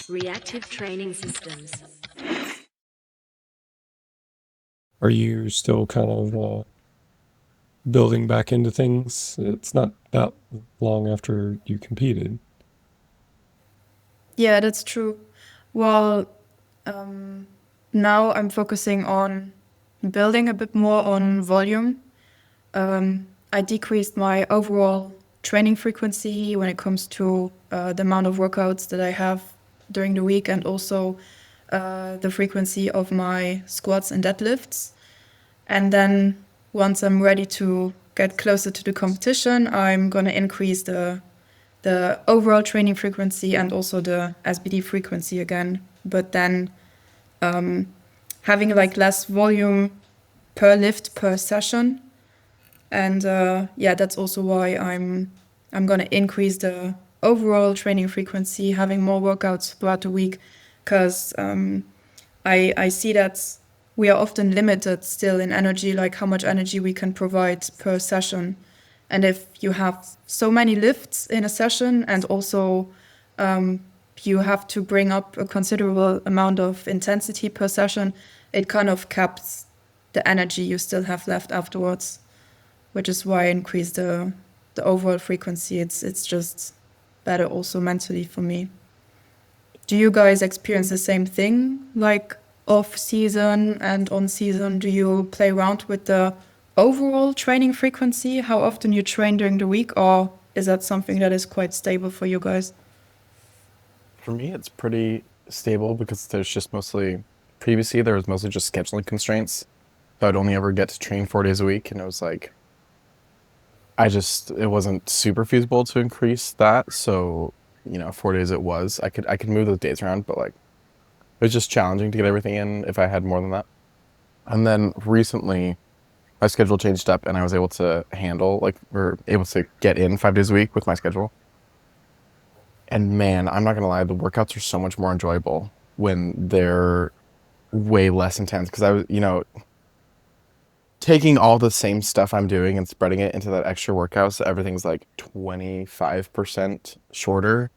Reactive training systems. Are you still kind of building back into things? It's not that long after you competed. Yeah, that's true. Well, now I'm focusing on building a bit more on volume. I decreased my overall training frequency when it comes to the amount of workouts that I have during the week, and also the frequency of my squats and deadlifts. And then once I'm ready to get closer to the competition, I'm gonna increase the overall training frequency and also the SBD frequency again. But then having like less volume per lift per session. And yeah, that's also why I'm gonna increase the overall training frequency, having more workouts throughout the week, because I see that we are often limited still in energy, like how much energy we can provide per session. And if you have so many lifts in a session, and also you have to bring up a considerable amount of intensity per session, it kind of caps the energy you still have left afterwards, which is why I increase the overall frequency. It's just better also mentally for me. Do you guys experience the same thing, like off season and on season? Do you play around with the overall training frequency, how often you train during the week, or is that something that is quite stable for you guys? For me, it's pretty stable because there's just mostly, previously, there was mostly just scheduling constraints. So I'd only ever get to train 4 days a week. And it was like, it wasn't super feasible to increase that. So, 4 days it was. I could move those days around, but like, it was just challenging to get everything in if I had more than that. And then recently, my schedule changed up and I was able to or able to get in 5 days a week with my schedule. And man, I'm not gonna lie, the workouts are so much more enjoyable when they're way less intense. Because taking all the same stuff I'm doing and spreading it into that extra workout so everything's like 25% shorter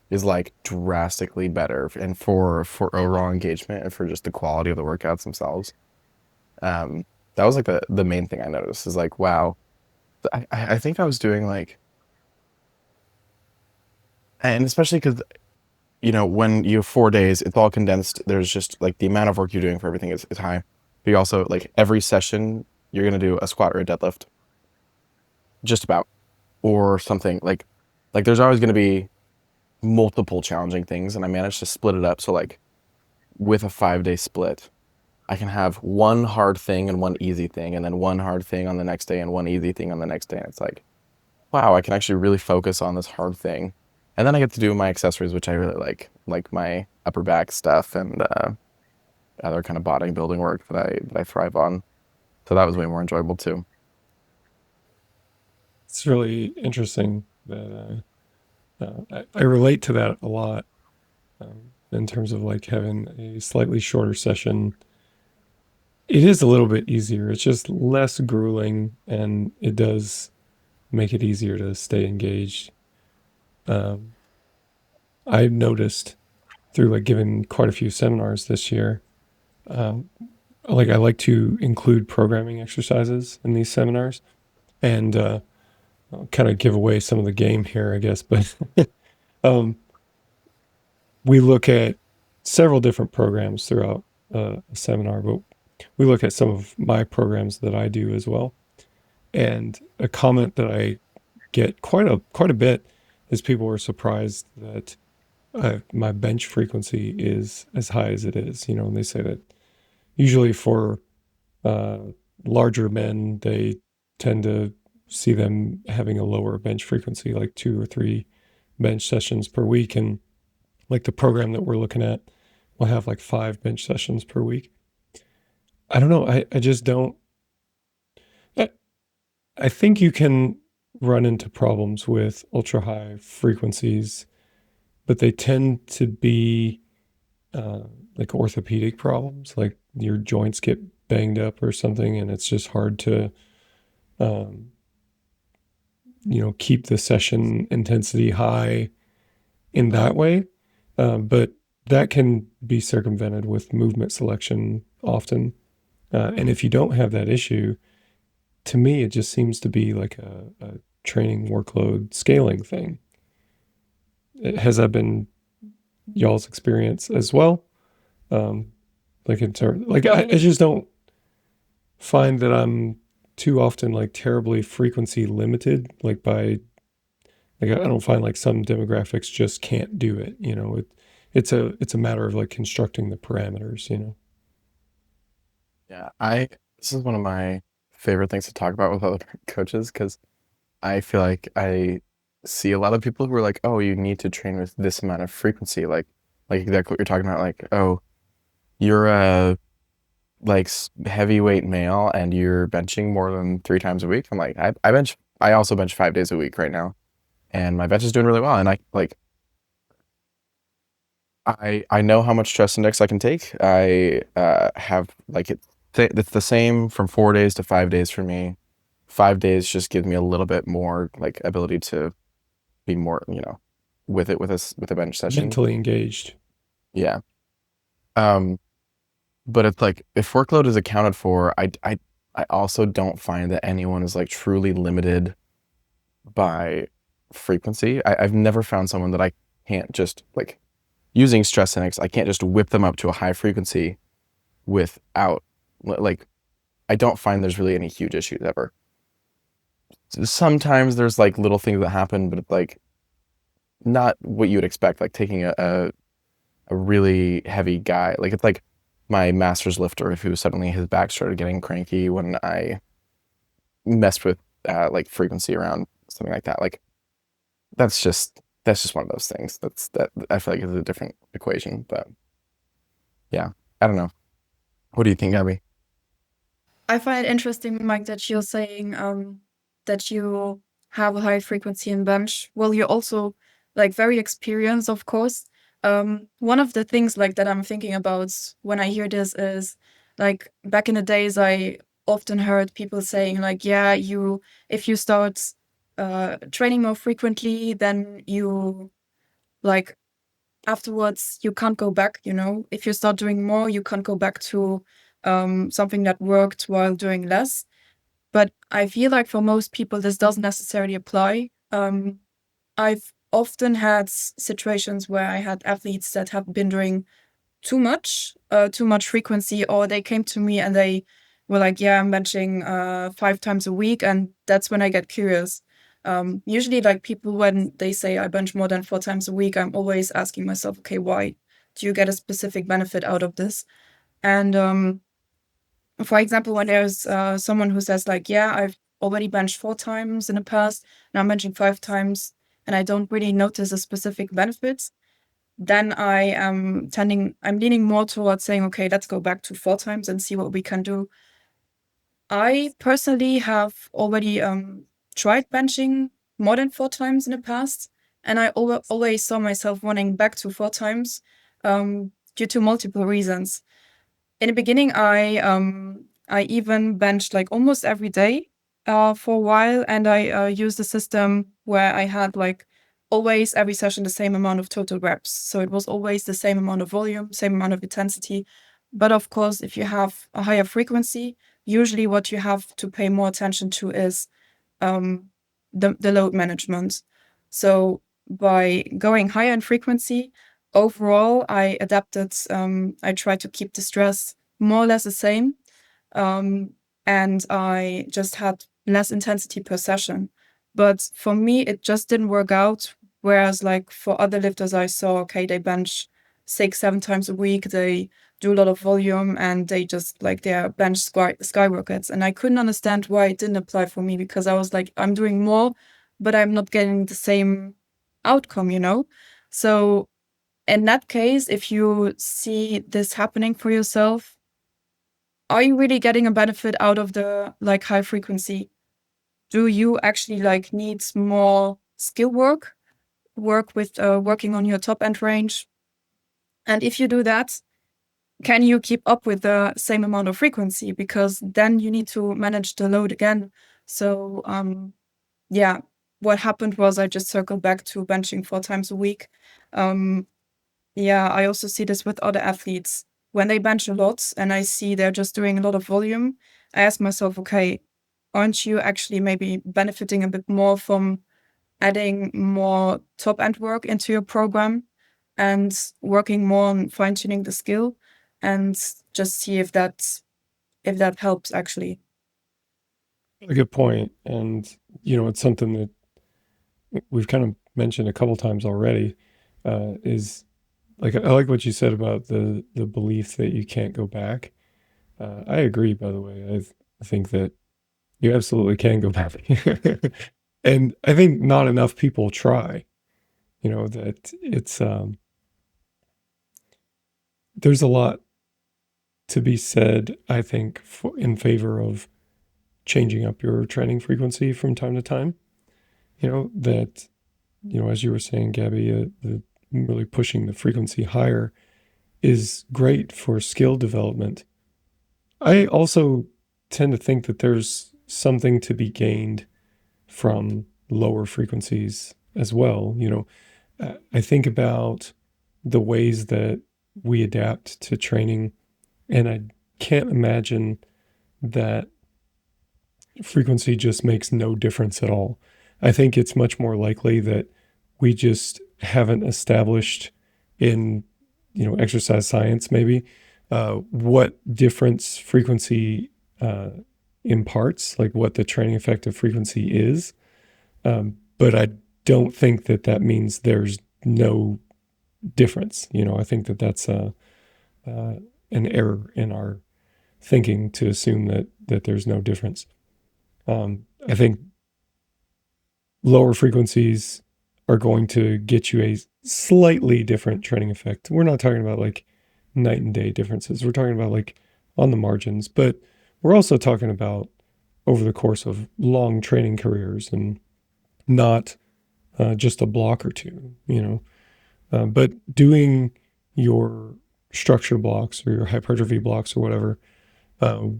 is like drastically better, and for overall engagement and for just the quality of the workouts themselves. Um, that was like the main thing I noticed is like, wow, I think I was doing like, and especially because when you have 4 days, it's all condensed. There's just like the amount of work you're doing for everything is high. But you also like every session you're gonna do a squat or a deadlift, just about, or something like there's always gonna be multiple challenging things, and I managed to split it up. So like with a 5 day split, I can have one hard thing and one easy thing, and then one hard thing on the next day and one easy thing on the next day. And it's like, wow, I can actually really focus on this hard thing. And then I get to do my accessories, which I really like my upper back stuff and other kind of bodybuilding work that I thrive on. So that was way more enjoyable too. It's really interesting that I relate to that a lot in terms of like having a slightly shorter session. It is a little bit easier. It's just less grueling, and it does make it easier to stay engaged. Um, I've noticed through like giving quite a few seminars this year, um, like I like to include programming exercises in these seminars, and I'll kind of give away some of the game here, I guess. But um, we look at several different programs throughout a seminar, but we look at some of my programs that I do as well. And a comment that I get quite a bit is people are surprised that my bench frequency is as high as it is. And they say that usually for uh, larger men, they tend to see them having a lower bench frequency, like 2 or 3 bench sessions per week. And like the program that we're looking at will have like 5 bench sessions per week. I don't know. I just don't. I, I think you can run into problems with ultra high frequencies, but they tend to be uh, like orthopedic problems, like your joints get banged up or something, and it's just hard to, um, keep the session intensity high in that way. But that can be circumvented with movement selection often. And if you don't have that issue, to me, it just seems to be like a training workload scaling thing. Has that been y'all's experience as well? Like in terms, like I just don't find that I'm too often like terribly frequency limited, like by like I don't find like some demographics just can't do it. It's a matter of like constructing the parameters. Yeah, this is one of my favorite things to talk about with other coaches because I feel like I see a lot of people who are like, oh, you need to train with this amount of frequency, like exactly what you're talking about, like, oh, you're a heavyweight male and you're benching more than 3 times a week. I'm like, I also bench 5 days a week right now, and my bench is doing really well, and I know how much stress index I can take. I have like it's the same from 4 days to 5 days for me. 5 days just gives me a little bit more like ability to be more, with it with a bench session. Mentally engaged. Yeah. Um, but it's like if workload is accounted for, I also don't find that anyone is like truly limited by frequency. I've never found someone that I can't just like using stress index, I can't just whip them up to a high frequency without like I don't find there's really any huge issues ever. Sometimes there's like little things that happen, but it's like not what you would expect, like taking a really heavy guy. Like it's like my master's lifter who suddenly his back started getting cranky when I messed with like frequency around something like that. Like that's just one of those things. That I feel like is a different equation. But yeah, I don't know. What do you think, Gaby? I find it interesting, Mike, that you're saying that you have a high frequency in bench. Well, you're also like very experienced, of course. One of the things like that I'm thinking about when I hear this is like back in the days, I often heard people saying like, yeah, if you start training more frequently, then you like afterwards you can't go back. If you start doing more, you can't go back to something that worked while doing less. But I feel like for most people, this doesn't necessarily apply. I've often had situations where I had athletes that have been doing too much frequency, or they came to me and they were like, yeah, I'm benching 5 times a week. And that's when I get curious. Usually like people, when they say I bench more than 4 times a week, I'm always asking myself, okay, why? Do you get a specific benefit out of this? And for example, when there's someone who says like, yeah, I've already benched 4 times in the past, now I'm benching 5 times, and I don't really notice a specific benefits, then I'm leaning more towards saying, okay, let's go back to 4 times and see what we can do. I personally have already tried benching more than 4 times in the past, and I always saw myself wanting back to 4 times due to multiple reasons. In the beginning, I even benched like almost every day for a while, and I used a system where I had like always every session the same amount of total reps. So it was always the same amount of volume, same amount of intensity. But of course, if you have a higher frequency, usually what you have to pay more attention to is the load management. So by going higher in frequency, overall, I adapted. I tried to keep the stress more or less the same, and I just had less intensity per session. But for me, it just didn't work out. Whereas, like for other lifters, I saw, okay, they bench 6, 7 times a week. They do a lot of volume, and they just like their bench skyrockets. And I couldn't understand why it didn't apply for me, because I was like, I'm doing more, but I'm not getting the same outcome. So in that case, if you see this happening for yourself, are you really getting a benefit out of the like high frequency? Do you actually like need more skill work with working on your top end range? And if you do that, can you keep up with the same amount of frequency? Because then you need to manage the load again. So yeah, what happened was I just circled back to benching 4 times a week. yeah, I also see this with other athletes. When they bench a lot and I see they're just doing a lot of volume, I ask myself, okay, aren't you actually maybe benefiting a bit more from adding more top end work into your program and working more on fine tuning the skill, and just see if that helps actually. A good point. And, it's something that we've kind of mentioned a couple times already, is like, I like what you said about the belief that you can't go back. I agree, by the way. I think that you absolutely can go back. And I think not enough people try, that there's a lot to be said, I think, in favor of changing up your training frequency from time to time. That, as you were saying, Gabby, really pushing the frequency higher is great for skill development. I also tend to think that there's something to be gained from lower frequencies as well. I think about the ways that we adapt to training, and I can't imagine that frequency just makes no difference at all. I think it's much more likely that we just haven't established in, exercise science maybe, what difference frequency imparts, like what the training effective frequency is. But I don't think that means there's no difference. I think that's an error in our thinking to assume that there's no difference. I think lower frequencies are going to get you a slightly different training effect. We're not talking about like night and day differences. We're talking about like on the margins, but we're also talking about over the course of long training careers and not just a block or two, but doing your structure blocks or your hypertrophy blocks or whatever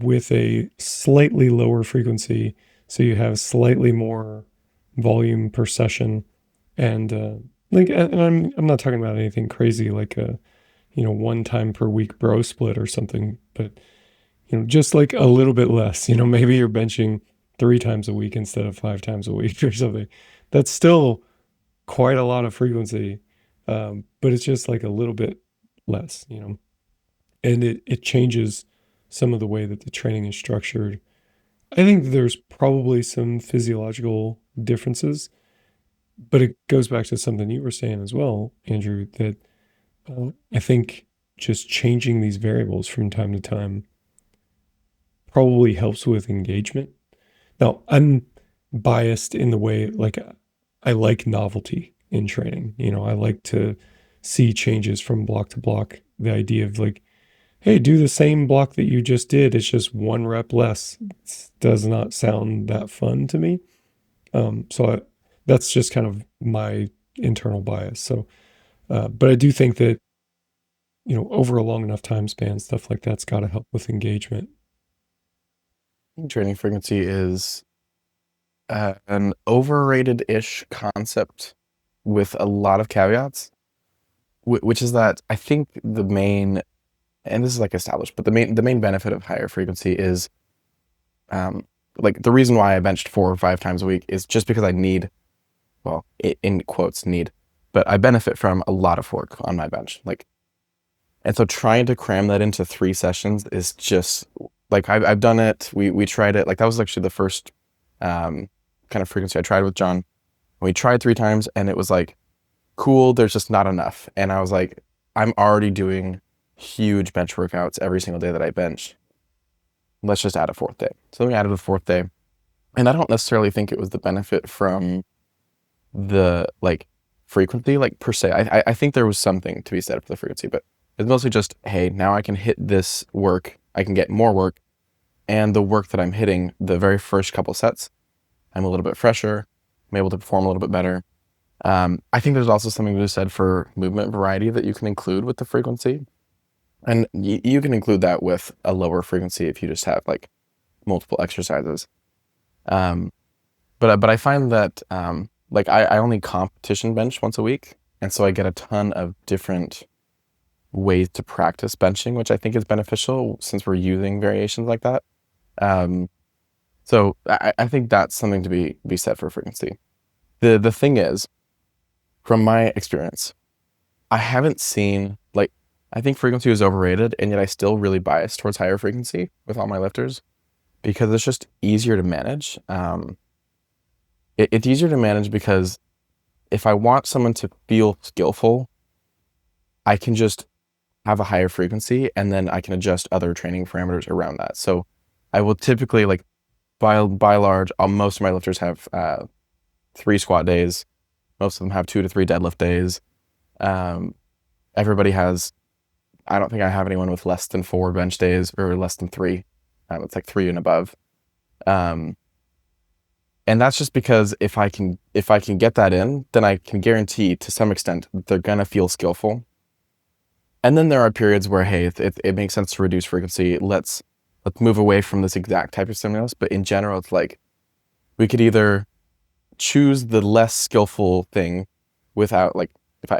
with a slightly lower frequency, so you have slightly more volume per session, and I'm not talking about anything crazy like a 1 time per week bro split or something, but just like a little bit less. Maybe you're benching 3 times a week instead of 5 times a week or something. That's still quite a lot of frequency, but it's just like a little bit less, and it changes some of the way that the training is structured. I think there's probably some physiological differences, but it goes back to something you were saying as well, Andrew, that I think just changing these variables from time to time probably helps with engagement. Now, I'm biased in the way, like, I like novelty in training. I like to see changes from block to block. The idea of like, hey, do the same block that you just did. It's just 1 rep less. It does not sound that fun to me. That's just kind of my internal bias. So, but I do think that, over a long enough time span, stuff like that's got to help with engagement. Training frequency is an overrated-ish concept with a lot of caveats, which is that I think the main, and this is like established, but the main benefit of higher frequency is, like the reason why I benched 4 or 5 times a week is just because I need, well, in quotes, need, but I benefit from a lot of work on my bench. And so trying to cram that into 3 sessions is just, like, I've done it. We tried it. Like, that was actually the first kind of frequency I tried with John. We tried 3 times and it was like, cool, there's just not enough. And I was like, I'm already doing huge bench workouts every single day that I bench. Let's just add a 4th day. So we added a 4th day. And I don't necessarily think it was the benefit from the, like, frequency, like, per se. I think there was something to be said for the frequency, but it's mostly just, hey, now I can hit this work. I can get more work. And the work that I'm hitting, the very first couple sets, I'm a little bit fresher. I'm able to perform a little bit better. I think there's also something to be said for movement variety that you can include with the frequency. And you can include that with a lower frequency if you just have like multiple exercises. But I find that like I only competition bench once a week. And so I get a ton of different ways to practice benching, which I think is beneficial since we're using variations like that. So I think that's something to be said for frequency. The thing is, from my experience, I haven't seen, like, I think frequency is overrated, and yet I still really bias towards higher frequency with all my lifters because it's just easier to manage. It's easier to manage because if I want someone to feel skillful, I can just have a higher frequency and then I can adjust other training parameters around that. So I will typically, like, by large, most of my lifters have 3 squat days. Most of them have 2 to 3 deadlift days. Everybody has, I don't think I have anyone with less than 4 bench days or less than 3. It's like 3 and above. And that's just because if I can get that in, then I can guarantee to some extent that they're gonna feel skillful. And then there are periods where, hey, it makes sense to reduce frequency. Let's move away from this exact type of stimulus. But in general, it's like we could either choose the less skillful thing without, like,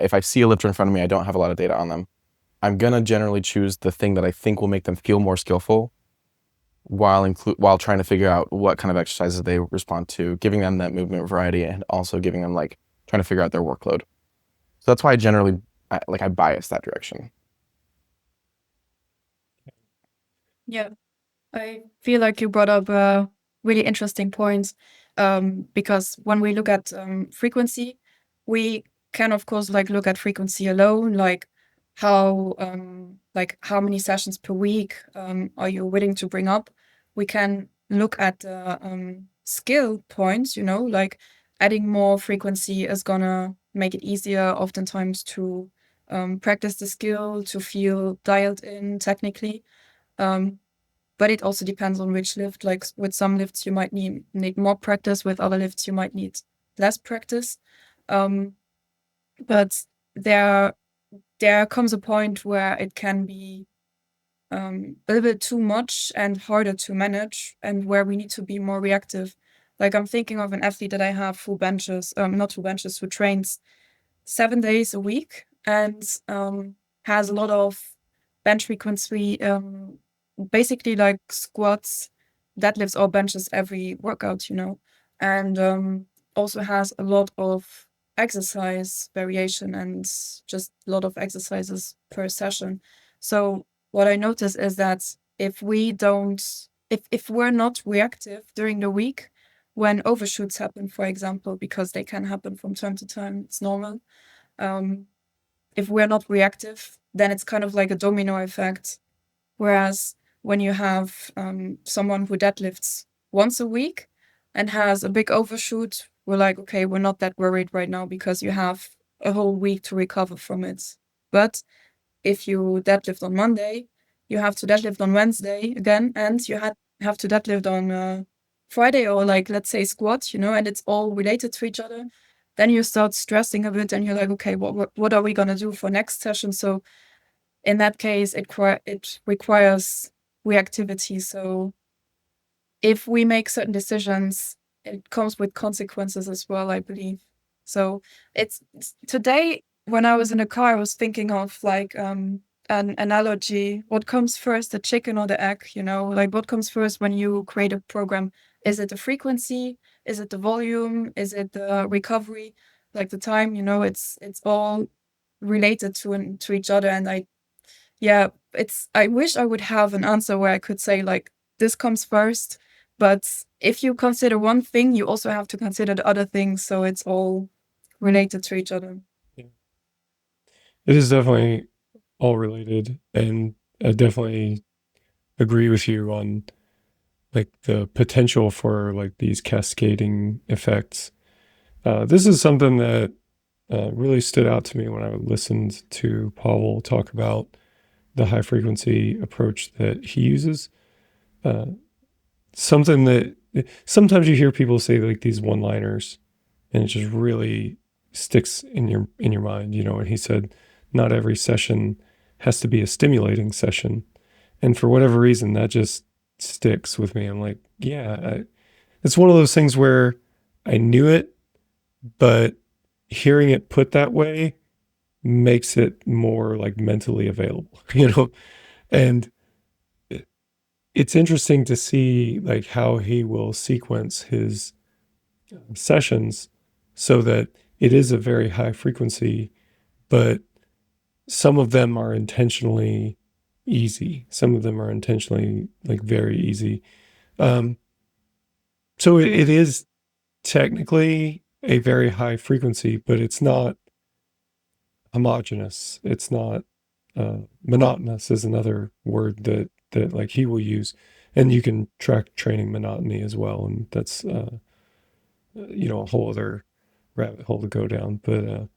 if I see a lifter in front of me, I don't have a lot of data on them, I'm gonna generally choose the thing that I think will make them feel more skillful while trying to figure out what kind of exercises they respond to, giving them that movement variety, and also giving them, like, trying to figure out their workload. So that's why I generally I bias that direction. Yeah, I feel like you brought up really interesting points because when we look at frequency, we can of course like look at frequency alone, like how many sessions per week are you willing to bring up. We can look at the skill points, you know, like adding more frequency is gonna make it easier oftentimes to practice the skill, to feel dialed in technically. But it also depends on which lift. Like with some lifts, you might need more practice. With other lifts, you might need less practice. But there comes a point where it can be a little bit too much and harder to manage, and where we need to be more reactive. Like I'm thinking of an athlete that I have who trains 7 days a week and has a lot of bench frequency, basically like squats, deadlifts, or benches every workout, you know, and also has a lot of exercise variation and just a lot of exercises per session. So what I notice is that if we're not reactive during the week, when overshoots happen, for example, because they can happen from time to time, it's normal. If we're not reactive, then it's kind of like a domino effect. Whereas when you have someone who deadlifts once a week and has a big overshoot, we're like, okay, we're not that worried right now because you have a whole week to recover from it. But if you deadlift on Monday, you have to deadlift on Wednesday again, and you have to deadlift on Friday, or like, let's say squat, you know, and it's all related to each other. Then you start stressing a bit and you're like, okay, what are we going to do for next session? So in that case, it requires reactivity. So if we make certain decisions, it comes with consequences as well, I believe. So it's today, when I was in the car, I was thinking of like an analogy. What comes first, the chicken or the egg? You know, like what comes first when you create a program? Is it the frequency? Is it the volume? Is it the recovery? Like the time? You know, it's all related to each other. And I wish I would have an answer where I could say like this comes first. But if you consider one thing, you also have to consider the other things. So it's all related to each other. Yeah. It is definitely all related, and I definitely agree with you on like the potential for like these cascading effects. This is something that really stood out to me when I listened to Pavel talk about the high frequency approach that he uses. Something that sometimes you hear people say like these one-liners, and it just really sticks in your mind, you know. And he said, not every session has to be a stimulating session, and for whatever reason, that just sticks with me. I'm like, yeah, it's one of those things where I knew it, but hearing it put that way makes it more like mentally available, you know? And it's interesting to see like how he will sequence his sessions so that it is a very high frequency, but some of them are intentionally easy. Some of them are intentionally like very easy. So it is technically a very high frequency, but it's not homogeneous. It's not monotonous is another word that like he will use, and you can track training monotony as well, and that's a whole other rabbit hole to go down. But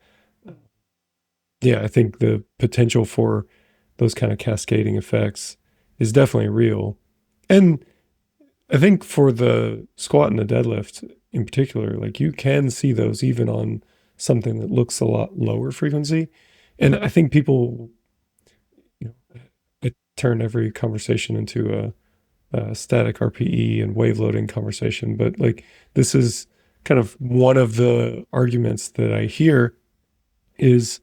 yeah, I think the potential for those kind of cascading effects is definitely real, and I think for the squat and the deadlift in particular, like you can see those even on something that looks a lot lower frequency. And I think people, I turn every conversation into a static RPE and wave loading conversation, but like this is kind of one of the arguments that I hear is,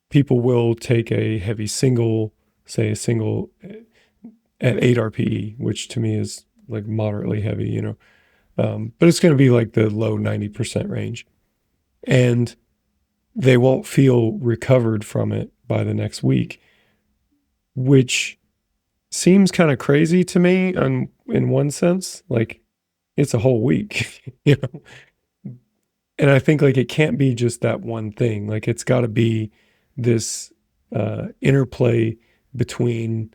people will take a heavy single, say a single at 8 RPE, which to me is like moderately heavy, but it's going to be like the low 90% range. And they won't feel recovered from it by the next week, which seems kind of crazy to me in one sense. Like it's a whole week, And I think like it can't be just that one thing. Like it's got to be this interplay between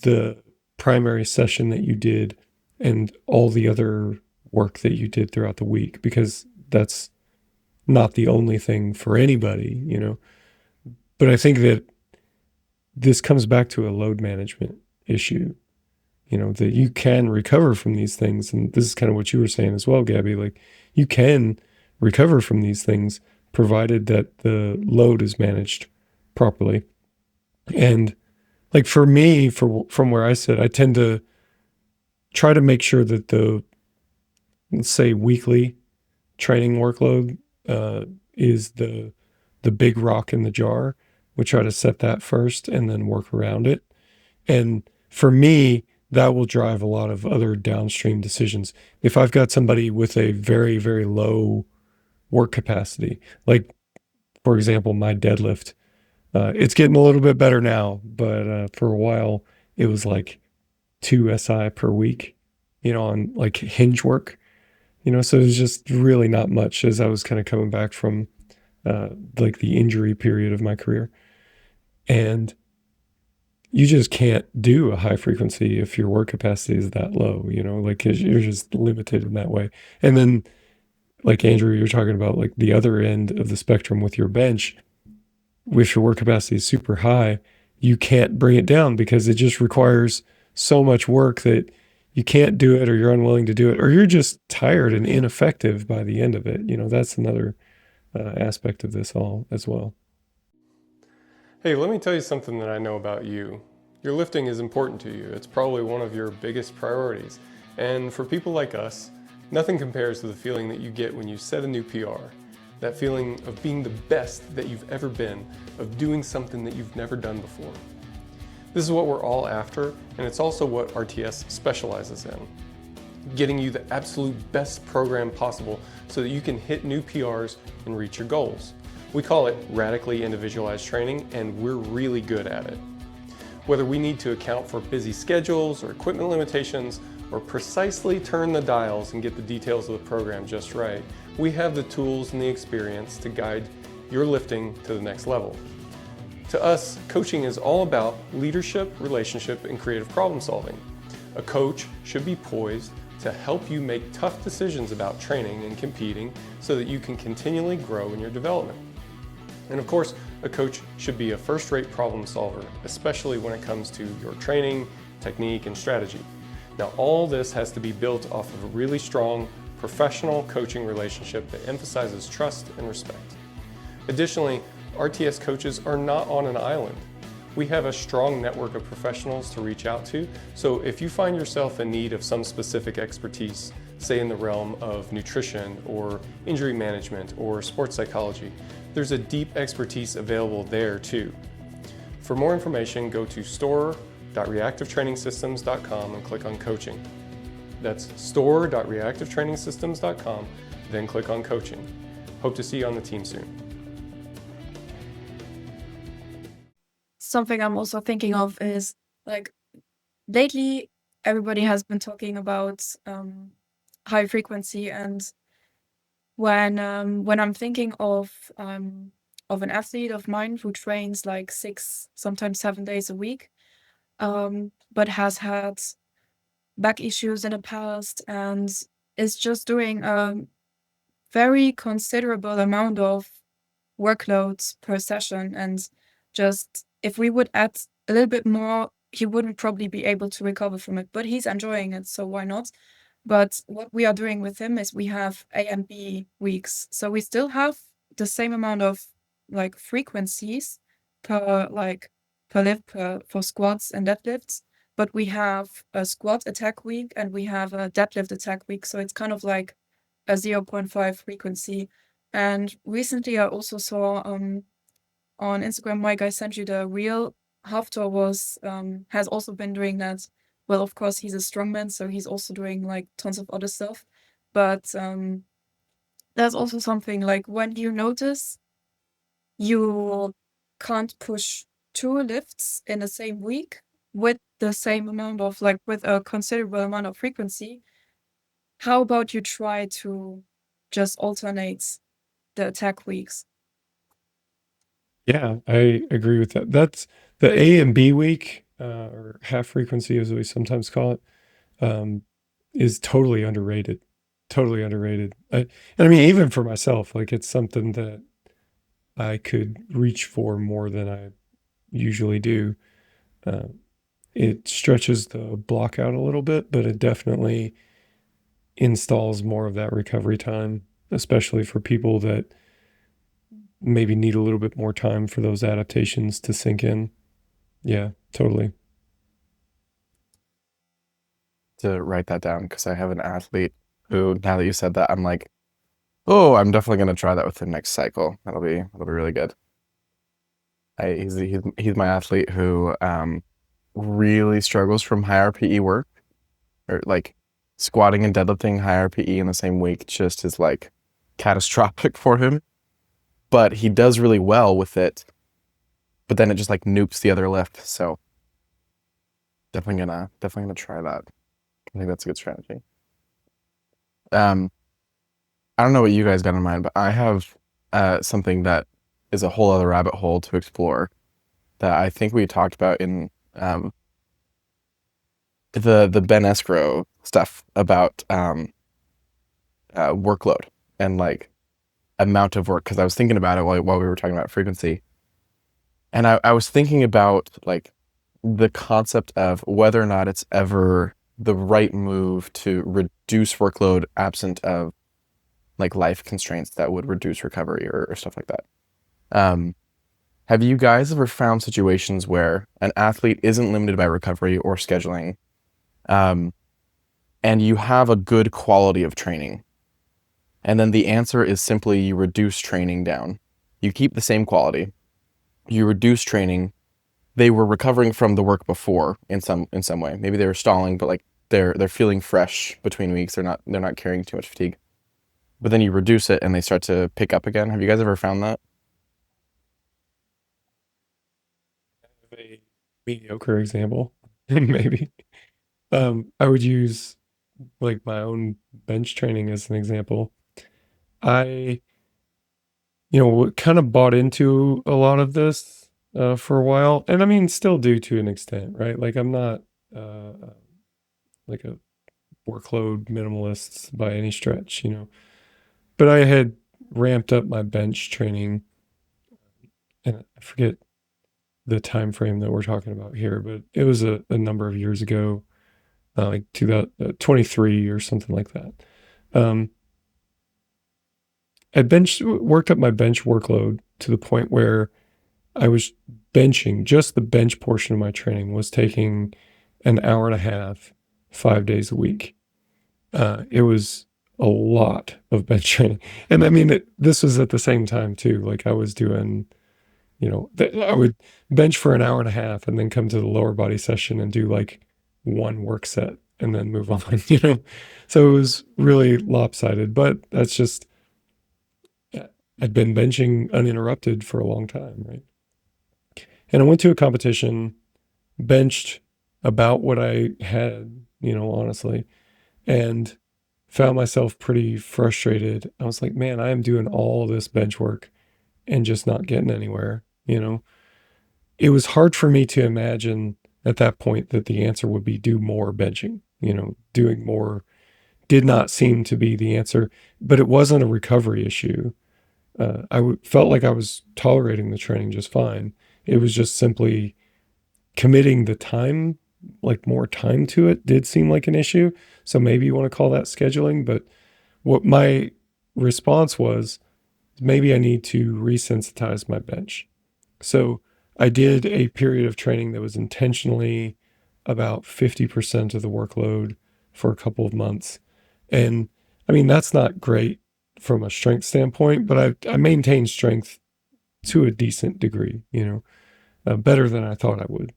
the primary session that you did and all the other work that you did throughout the week, because that's not the only thing for anybody, But I think that this comes back to a load management issue, that you can recover from these things. And this is kind of what you were saying as well, Gaby, like you can recover from these things provided that the load is managed properly. And like for me, from where I sit, I tend to try to make sure that the, let's say, weekly training workload is the big rock in the jar. We try to set that first and then work around it. And for me, that will drive a lot of other downstream decisions. If I've got somebody with a very, very low work capacity, like, for example, my deadlift, it's getting a little bit better now, but for a while it was like 2 SI per week, on like hinge work, so it was just really not much as I was kind of coming back from like the injury period of my career. And you just can't do a high frequency if your work capacity is that low, like you're just limited in that way. And then like Andrew, you're talking about like the other end of the spectrum with your bench. If your work capacity is super high, you can't bring it down because it just requires so much work that you can't do it, or you're unwilling to do it, or you're just tired and ineffective by the end of it. That's another aspect of this all as well. Hey, let me tell you something that I know about you. Your lifting is important to you. It's probably one of your biggest priorities. And for people like us, nothing compares to the feeling that you get when you set a new PR. That feeling of being the best that you've ever been, of doing something that you've never done before. This is what we're all after, and it's also what RTS specializes in. Getting you the absolute best program possible so that you can hit new PRs and reach your goals. We call it radically individualized training, and we're really good at it. Whether we need to account for busy schedules or equipment limitations, or precisely turn the dials and get the details of the program just right, we have the tools and the experience to guide your lifting to the next level. To us, coaching is all about leadership, relationship, and creative problem solving. A coach should be poised to help you make tough decisions about training and competing so that you can continually grow in your development. And of course, a coach should be a first-rate problem solver, especially when it comes to your training, technique, and strategy. Now, all this has to be built off of a really strong, professional coaching relationship that emphasizes trust and respect. Additionally, RTS coaches are not on an island. We have a strong network of professionals to reach out to, so if you find yourself in need of some specific expertise, say in the realm of nutrition or injury management or sports psychology. There's a deep expertise available there too. For more information, go to store.reactivetrainingsystems.com and click on coaching. That's store.reactivetrainingsystems.com, then click on coaching. Hope to see you on the team soon. Something I'm also thinking of is like lately everybody has been talking about high frequency, and when I'm thinking of an athlete of mine who trains like 6, sometimes 7 days a week, but has had back issues in the past and is just doing a very considerable amount of workloads per session, and just if we would add a little bit more, he wouldn't probably be able to recover from it, but he's enjoying it, so why not? But what we are doing with him is we have A and B weeks, so we still have the same amount of like frequencies per lift for squats and deadlifts, but we have a squat attack week and we have a deadlift attack week, so it's kind of like a 0.5 frequency. And recently I also saw on Instagram, Mike, I sent you the reel. Haftor has also been doing that. Well, of course, he's a strongman, so he's also doing like tons of other stuff. But there's also something like when you notice you can't push 2 lifts in the same week with the same amount of with a considerable amount of frequency, how about you try to just alternate the attack weeks? Yeah, I agree with that. That's the A and B week, or half frequency as we sometimes call it, is totally underrated. Totally underrated. And I mean, even for myself, like it's something that I could reach for more than I usually do. It stretches the block out a little bit, but it definitely installs more of that recovery time, especially for people that maybe need a little bit more time for those adaptations to sink in. Yeah, totally. To write that down, because I have an athlete who, now that you said that, I'm like, oh, I'm definitely gonna try that with the next cycle. That'll be really good. He's my athlete who really struggles from high RPE work, or like squatting and deadlifting high RPE in the same week just is like catastrophic for him. But he does really well with it, but then it just like nukes the other lift. So definitely gonna try that. I think that's a good strategy. I don't know what you guys got in mind, but I have something that is a whole other rabbit hole to explore that I think we talked about in the Ben Escrow stuff about workload and like amount of work, because I was thinking about it while we were talking about frequency, and I was thinking about like the concept of whether or not it's ever the right move to reduce workload absent of like life constraints that would reduce recovery or stuff like that. Have you guys ever found situations where an athlete isn't limited by recovery or scheduling, and you have a good quality of training, and then the answer is simply you reduce training down? You keep the same quality, you reduce training. They were recovering from the work before in some way. Maybe they were stalling, but like they're feeling fresh between weeks. They're not carrying too much fatigue. But then you reduce it and they start to pick up again. Have you guys ever found that? A mediocre example, maybe. I would use like my own bench training as an example. I, kind of bought into a lot of this for a while, and I mean, still do to an extent, right? Like I'm not like a workload minimalist by any stretch, but I had ramped up my bench training, and I forget the time frame that we're talking about here, but it was a number of years ago, like 2023 or something like that. I worked up my bench workload to the point where I was benching, just the bench portion of my training was taking an hour and a half, 5 days a week. It was a lot of bench training. And I mean, this was at the same time too. Like I was doing, I would bench for an hour and a half and then come to the lower body session and do like one work set and then move on, So it was really lopsided, but that's just, I'd been benching uninterrupted for a long time, right? And I went to a competition, benched about what I had, honestly, and found myself pretty frustrated. I was like, man, I am doing all this bench work and just not getting anywhere, It was hard for me to imagine at that point that the answer would be do more benching, doing more did not seem to be the answer, but it wasn't a recovery issue. Felt like I was tolerating the training just fine. It was just simply committing the time, like more time to it, did seem like an issue. So maybe you want to call that scheduling. But what my response was, maybe I need to resensitize my bench. So I did a period of training that was intentionally about 50% of the workload for a couple of months. And I mean, that's not great from a strength standpoint, but I maintained strength to a decent degree, better than I thought I would.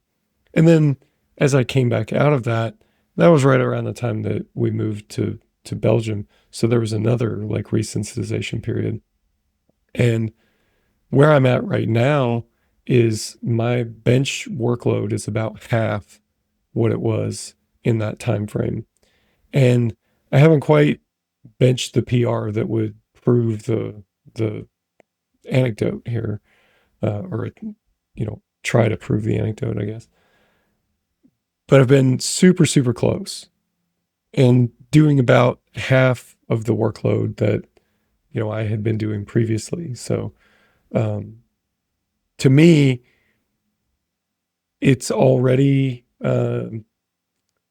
And then as I came back out of that, that was right around the time that we moved to Belgium. So there was another like resensitization period. And where I'm at right now is my bench workload is about half what it was in that time frame. And I haven't quite benched the PR that would prove the anecdote here, or try to prove the anecdote, I guess. But I've been super, super close and doing about half of the workload that, I had been doing previously. So, to me, it's already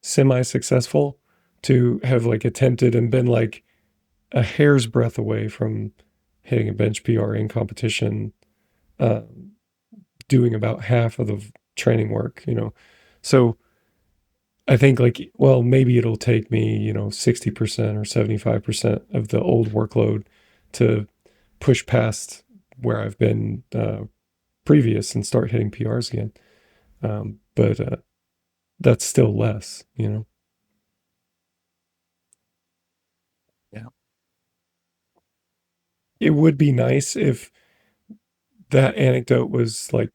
semi-successful to have like attempted and been like a hair's breadth away from hitting a bench PR in competition, doing about half of the training work, So I think like, well, maybe it'll take me, 60% or 75% of the old workload to push past where I've been previous and start hitting PRs again. But that's still less, Yeah. It would be nice if that anecdote was like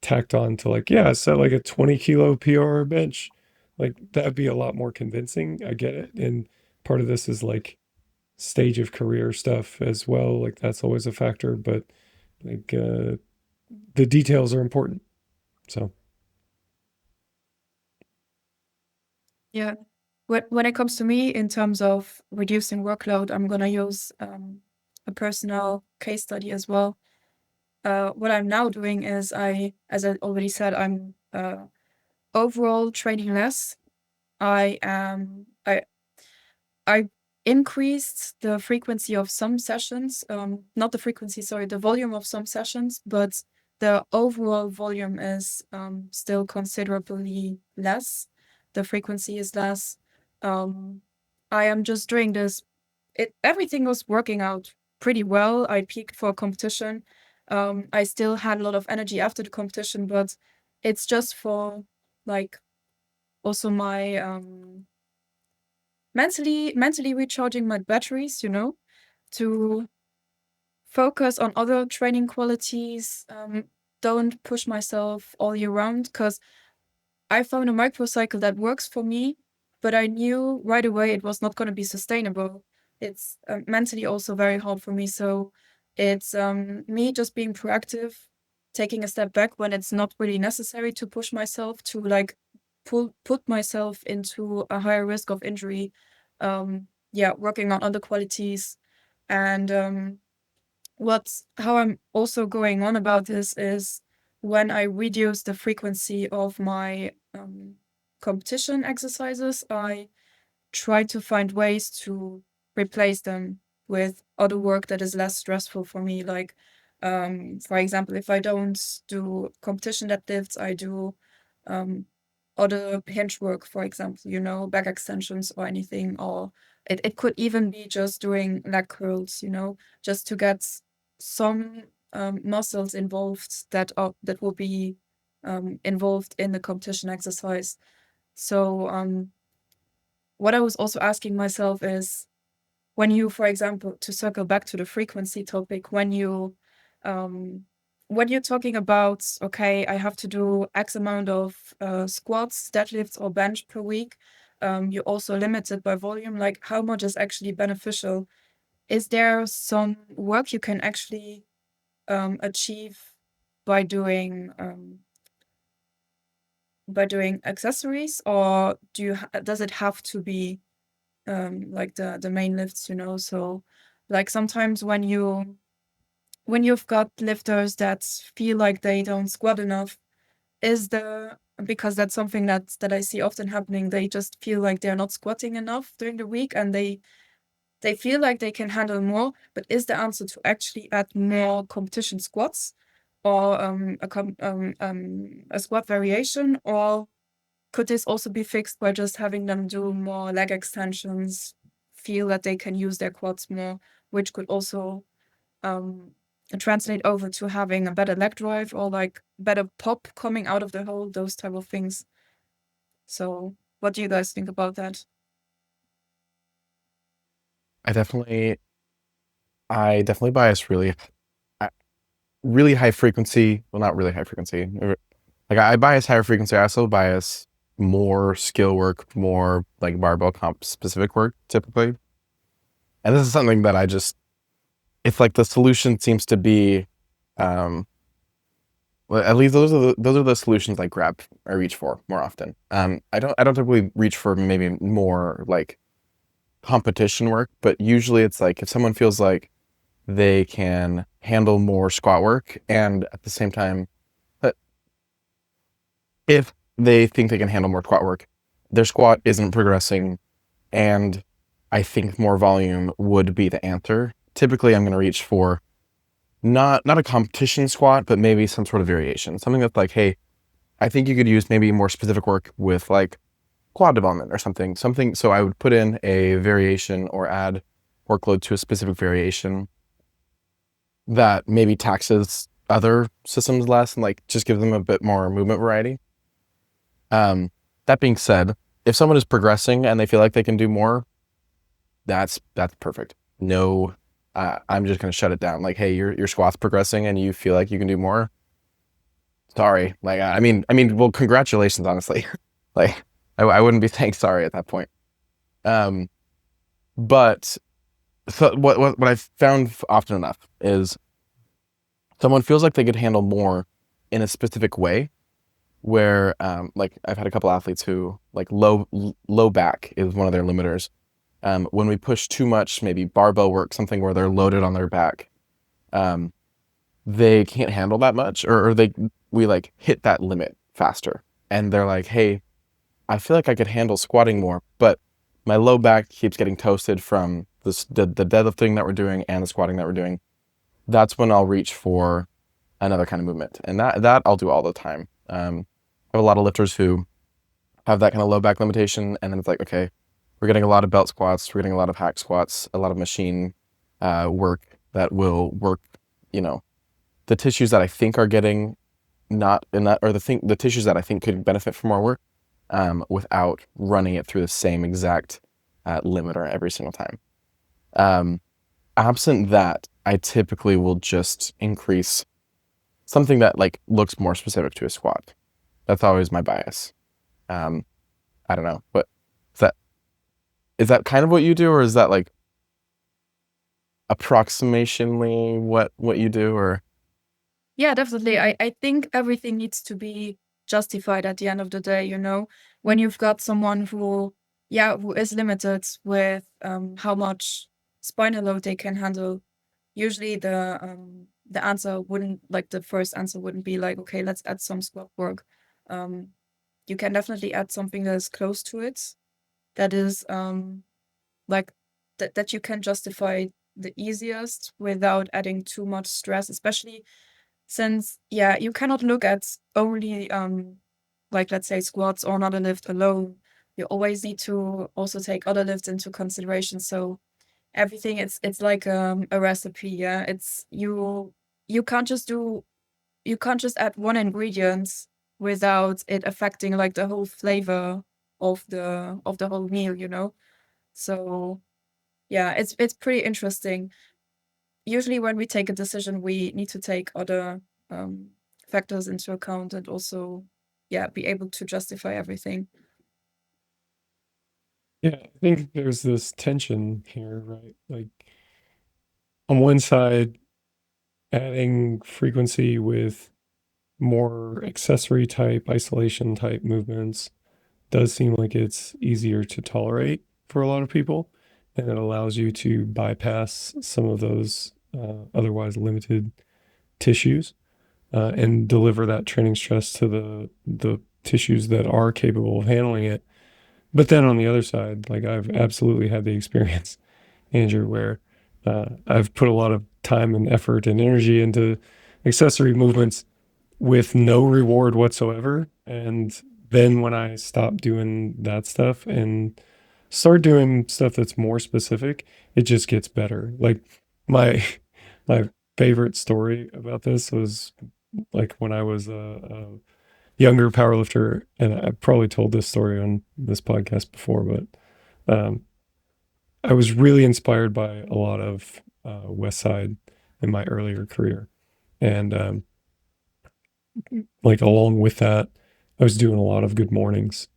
tacked on to like, yeah, set like a 20 kilo PR bench. Like that'd be a lot more convincing. I get it. And part of this is like stage of career stuff as well. Like that's always a factor, but like the details are important. So Yeah. When it comes to me, in terms of reducing workload, I'm gonna use a personal case study as well. What I'm now doing is as I already said, I'm overall training less. I am I increased the frequency of some sessions, not the frequency, sorry, the volume of some sessions, but the overall volume is still considerably less. The frequency is less. I am just doing this. Everything was working out pretty well. I peaked for a competition. I still had a lot of energy after the competition, but it's just for like also my mentally recharging my batteries, to focus on other training qualities. Don't push myself all year round, because I found a microcycle that works for me, but I knew right away it was not going to be sustainable. It's mentally also very hard for me. So it's me just being proactive, taking a step back when it's not really necessary to push myself to like put myself into a higher risk of injury. Working on other qualities. And how I'm also going on about this is when I reduce the frequency of my competition exercises, I try to find ways to replace them with other work that is less stressful for me. Like, for example, if I don't do competition deadlifts, I do or the hinge work, for example, you know, back extensions or anything, or it could even be just doing leg curls, you know, just to get some muscles involved that will be involved in the competition exercise. So what I was also asking myself is, when you, for example, to circle back to the frequency topic, when you're talking about, okay, I have to do X amount of squats, deadlifts, or bench per week, you're also limited by volume. Like, how much is actually beneficial? Is there some work you can actually achieve by doing accessories, or does it have to be like the main lifts, you know? So like sometimes when you've got lifters that feel like they don't squat enough, because that's something that I see often happening, they just feel like they're not squatting enough during the week, and they feel like they can handle more. But is the answer to actually add more competition squats, or a squat variation, or could this also be fixed by just having them do more leg extensions, feel that they can use their quads more, which could also translate over to having a better leg drive, or like better pop coming out of the hole, those type of things. So what do you guys think about that? I definitely bias really high frequency. Well, not really high frequency. Like I bias higher frequency. I also bias more skill work, more like barbell comp specific work typically. And this is something that it's like the solution seems to be, well, at least those are the solutions I grab or reach for more often. I don't typically reach for maybe more like competition work, but usually it's like if someone feels like they can handle more squat work, and at the same time, if they think they can handle more squat work, their squat isn't progressing, and I think more volume would be the answer. Typically, I'm going to reach for not a competition squat, but maybe some sort of variation. Something that's like, hey, I think you could use maybe more specific work with like quad development or something. So I would put in a variation or add workload to a specific variation that maybe taxes other systems less and like just give them a bit more movement variety. That being said, if someone is progressing and they feel like they can do more, that's perfect. No, I'm just going to shut it down. Like, hey, your squat's progressing and you feel like you can do more. Sorry. Like, I mean, well, congratulations, honestly. Like, I wouldn't be saying sorry at that point. But so what I've found often enough is someone feels like they could handle more in a specific way, where like I've had a couple athletes who like low back is one of their limiters. When we push too much, maybe barbell work, something where they're loaded on their back, they can't handle that much, or we like hit that limit faster, and they're like, hey, I feel like I could handle squatting more, but my low back keeps getting toasted from the deadlifting that we're doing and the squatting that we're doing. That's when I'll reach for another kind of movement, and that I'll do all the time. I have a lot of lifters who have that kind of low back limitation, and then it's like, okay, we're getting a lot of belt squats, we're getting a lot of hack squats, a lot of machine work that will work, you know, the tissues that I think are getting not in that, or the tissues that I think could benefit from more work, without running it through the same exact limiter every single time. Absent that, I typically will just increase something that like looks more specific to a squat. That's always my bias. I don't know, but is that kind of what you do, or is that like approximationally what you do, or? Yeah, definitely. I think everything needs to be justified at the end of the day, you know, when you've got someone who is limited with how much spinal load they can handle. Usually the answer wouldn't, like the first answer wouldn't be like, okay, let's add some squat work. You can definitely add something that is close to it, that is like that you can justify the easiest without adding too much stress, especially since you cannot look at only like let's say squats or not a lift alone. You always need to also take other lifts into consideration. So everything, it's like a recipe. Yeah, it's you can't just add one ingredient without it affecting like the whole flavor of the whole meal, you know. So yeah, it's pretty interesting. Usually when we take a decision, we need to take other factors into account and also be able to justify everything. Yeah, I think there's this tension here, right? Like on one side, adding frequency with more accessory type, isolation type movements does seem like it's easier to tolerate for a lot of people, and it allows you to bypass some of those otherwise limited tissues and deliver that training stress to the tissues that are capable of handling it. But then on the other side, like I've absolutely had the experience, Andrew, where I've put a lot of time and effort and energy into accessory movements with no reward whatsoever. And then when I stop doing that stuff and start doing stuff that's more specific, it just gets better. Like my my favorite story about this was like when I was a younger powerlifter, and I probably told this story on this podcast before, but um, I was really inspired by a lot of West Side in my earlier career, and like along with that, I was doing a lot of good mornings,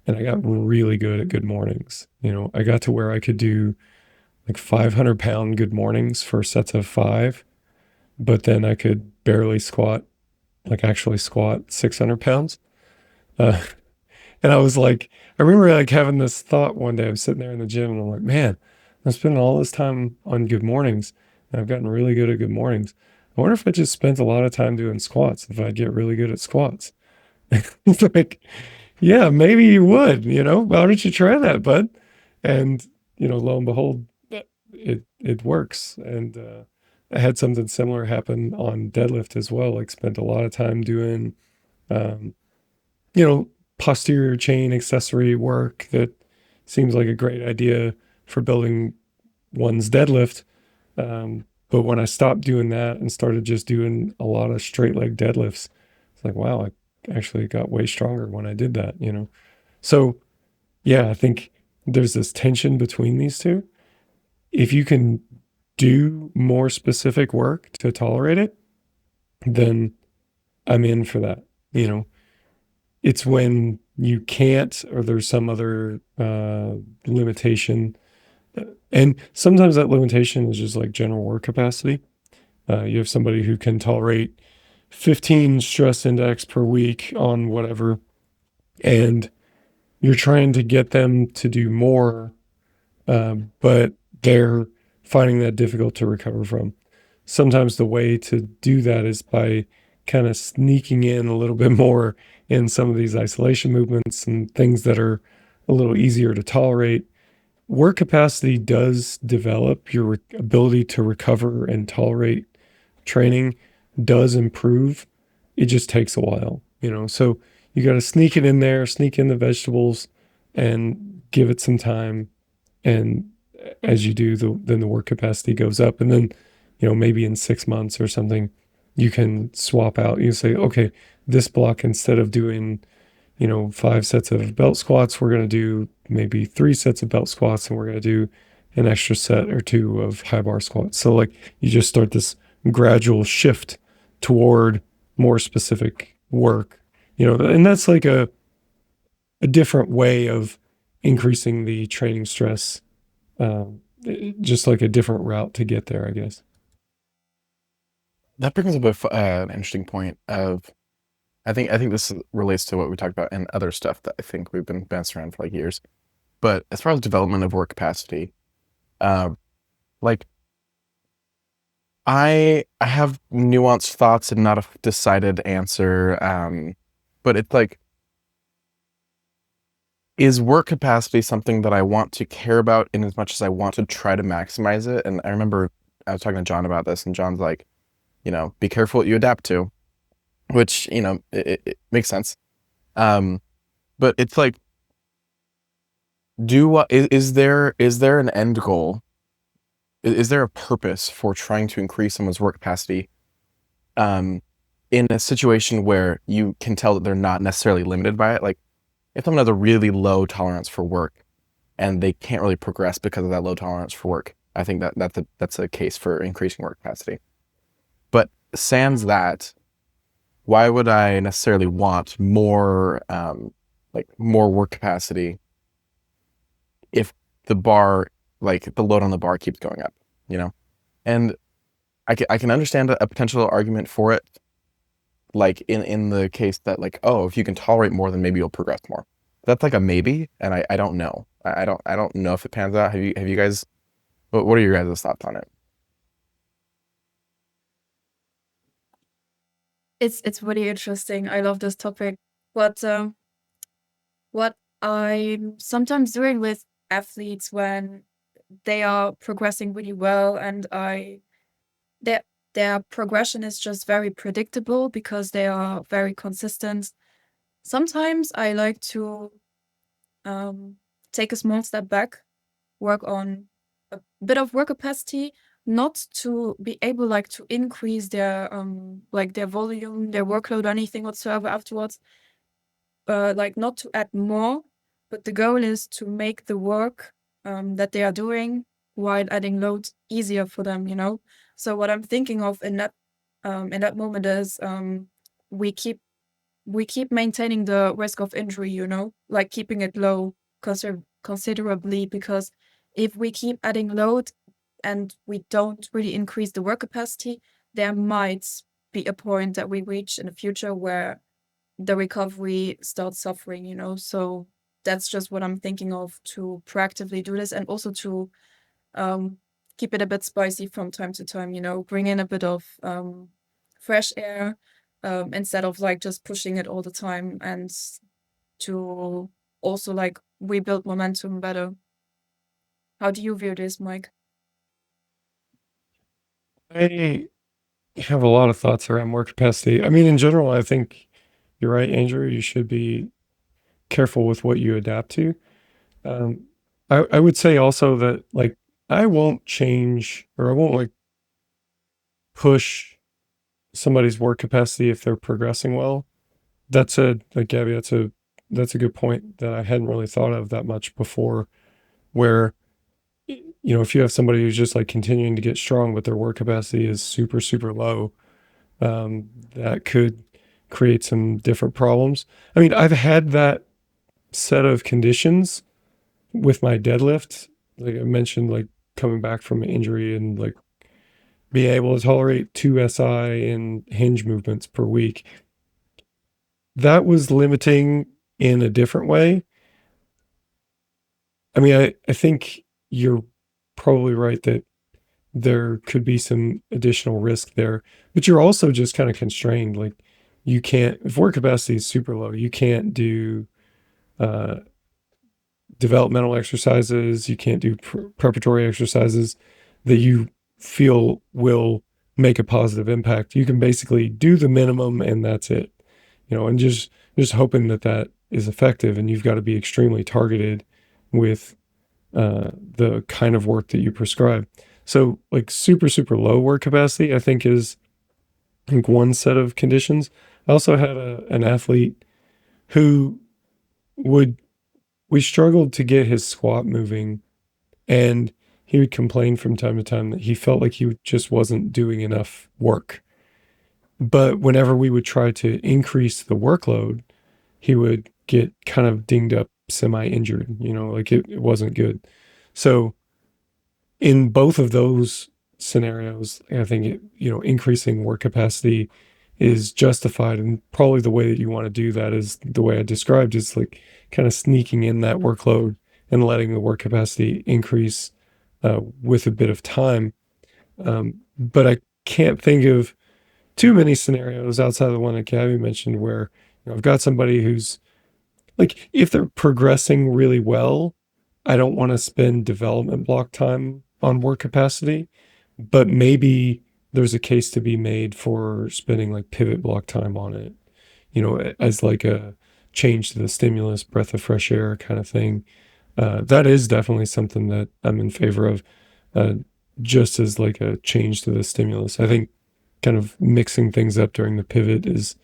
and I got really good at good mornings. You know, I got to where I could do like 500-pound good mornings for sets of 5, but then I could barely squat, like actually squat 600 pounds. Uh, and I was like, I remember like having this thought one day. I'm sitting there in the gym and I'm like, man, I'm spending all this time on good mornings and I've gotten really good at good mornings. I wonder if I just spent a lot of time doing squats, if I'd get really good at squats. It's like, yeah, maybe you would, you know, why don't you try that, bud? And, you know, lo and behold, it works. And I had something similar happen on deadlift as well. Like spent a lot of time doing, um, you know, posterior chain accessory work that seems like a great idea for building one's deadlift. But when I stopped doing that and started just doing a lot of straight leg deadlifts, it's like, wow, I actually got way stronger when I did that, you know? So yeah, I think there's this tension between these two. If you can do more specific work to tolerate it, then I'm in for that. You know, it's when you can't, or there's some other limitation. And sometimes that limitation is just like general work capacity. You have somebody who can tolerate 15 stress index per week on whatever, and you're trying to get them to do more, but they're finding that difficult to recover from. Sometimes the way to do that is by kind of sneaking in a little bit more in some of these isolation movements and things that are a little easier to tolerate. Work capacity does develop. Your ability to recover and tolerate training does improve. It just takes a while, you know. So you got to sneak it in there, sneak in the vegetables, and give it some time. And as you do, then the work capacity goes up. And then, you know, maybe in 6 months or something, you can swap out. You say, okay, this block, instead of doing, you know, 5 sets of belt squats, we're going to do maybe 3 sets of belt squats, and we're going to do an extra set or 2 of high bar squats. So like you just start this gradual shift toward more specific work, you know, and that's like a different way of increasing the training stress, just like a different route to get there, I guess. That brings up an interesting point of, I think this relates to what we talked about and other stuff that I think we've been bouncing around for like years. But as far as development of work capacity, like I have nuanced thoughts and not a decided answer. But it's like, is work capacity something that I want to care about in as much as I want to try to maximize it? And I remember I was talking to John about this, and John's like, you know, be careful what you adapt to, which, you know, it makes sense. But it's like, is there an end goal? Is there a purpose for trying to increase someone's work capacity in a situation where you can tell that they're not necessarily limited by it? Like, if someone has a really low tolerance for work and they can't really progress because of that low tolerance for work, I think that's a case for increasing work capacity. But sans that, why would I necessarily want more more work capacity if the bar, like the load on the bar keeps going up, you know? And I can understand a potential argument for it, like in the case that like, oh, if you can tolerate more, then maybe you'll progress more. That's like a maybe, and I don't know. I don't know if it pans out. Have you guys, what are your guys' thoughts on it? It's really interesting. I love this topic. What I'm sometimes doing with athletes when they are progressing really well and their their progression is just very predictable because they are very consistent. Sometimes I like to take a small step back, work on a bit of work capacity, not to be able like to increase their volume, their workload, anything whatsoever afterwards. Like not to add more, but the goal is to make the work that they are doing while adding load easier for them, you know? So what I'm thinking of in that moment is we keep we keep maintaining the risk of injury, you know, like keeping it low considerably, because if we keep adding load and we don't really increase the work capacity, there might be a point that we reach in the future where the recovery starts suffering, you know. So that's just what I'm thinking of to proactively do this, and also to um, keep it a bit spicy from time to time, you know, bring in a bit of fresh air instead of like just pushing it all the time, and to also like rebuild momentum better. How do you view this, Mike? I have a lot of thoughts around work capacity. I mean, in general, I think you're right, Andrew. You should be careful with what you adapt to. Um, I would say also that like I won't change or I won't like push somebody's work capacity if they're progressing well. That's a like Gabby, that's a good point that I hadn't really thought of that much before. Where you know, if you have somebody who's just like continuing to get strong, but their work capacity is super low, that could create some different problems. I mean, I've had that set of conditions with my deadlift. Like I mentioned, like coming back from an injury and like being able to tolerate 2 SI in hinge movements per week. That was limiting in a different way. I mean, I think you're probably right that there could be some additional risk there, but you're also just kind of constrained. Like you can't, if work capacity is super low, you can't do uh, developmental exercises, you can't do preparatory exercises that you feel will make a positive impact. You can basically do the minimum and that's it, you know, and just hoping that that is effective. And you've got to be extremely targeted with the kind of work that you prescribe. So like super low work capacity, I think one set of conditions. I also had an athlete who would we struggled to get his squat moving, and he would complain from time to time that he felt like he just wasn't doing enough work. But whenever we would try to increase the workload, he would get kind of dinged up, semi-injured, you know, like it wasn't good. So in both of those scenarios, I think increasing work capacity is justified, and probably the way that you want to do that is the way I described, is like kind of sneaking in that workload and letting the work capacity increase with a bit of time. But I can't think of too many scenarios outside of the one that Gabby mentioned where I've got somebody who's like, if they're progressing really well, I don't want to spend development block time on work capacity, but maybe there's a case to be made for spending like pivot block time on it, as like change to the stimulus, breath of fresh air kind of thing. That is definitely something that I'm in favor of, just as like a change to the stimulus. I think kind of mixing things up during the pivot is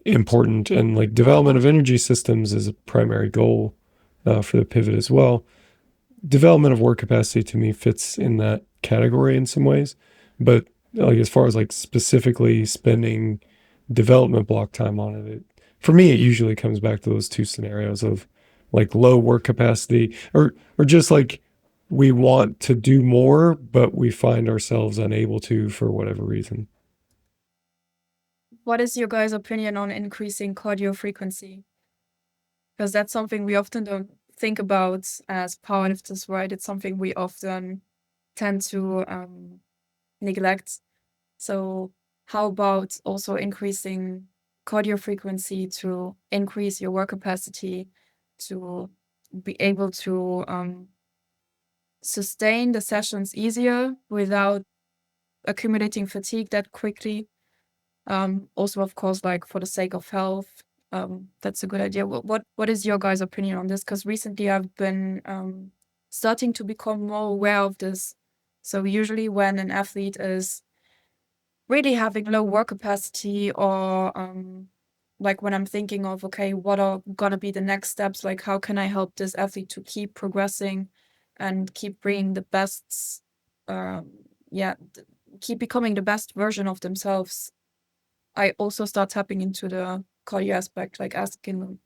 important, and like development of energy systems is a primary goal for the pivot as well. Development of work capacity to me fits in that category in some ways, but like as far as like specifically spending development block time on it, for me it usually comes back to those two scenarios of like low work capacity, or just like we want to do more but we find ourselves unable to for whatever reason. What is your guys' opinion on increasing cardio frequency? Because that's something we often don't think about as powerlifters, right? It's something we often tend to neglect. So how about also increasing cardio frequency to increase your work capacity, to be able to sustain the sessions easier without accumulating fatigue that quickly? Also, of course, like for the sake of health, that's a good idea. What is your guys' opinion on this? Because recently I've been starting to become more aware of this. So usually when an athlete is really having low work capacity, or like when I'm thinking of, okay, what are gonna be the next steps? Like, how can I help this athlete to keep progressing and keep bringing the best, keep becoming the best version of themselves? I also start tapping into the cardio aspect, like asking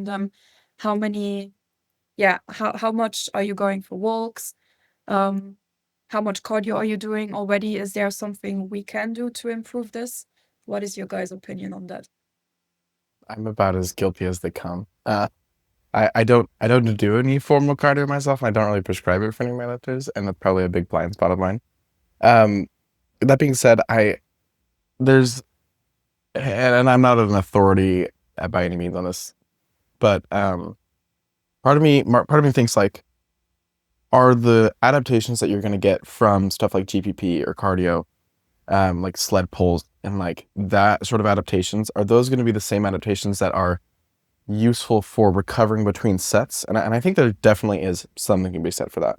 them how much are you going for walks? How much cardio are you doing already? Is there something we can do to improve this? What is your guys' opinion on that? I'm about as guilty as they come. I don't do any formal cardio myself. I don't really prescribe it for any of my lifters, and that's probably a big blind spot of mine. That being said, and I'm not an authority by any means on this, but part of me thinks like, are the adaptations that you're going to get from stuff like GPP or cardio, like sled pulls and like that sort of adaptations, are those going to be the same adaptations that are useful for recovering between sets? And I think there definitely is something can be said for that.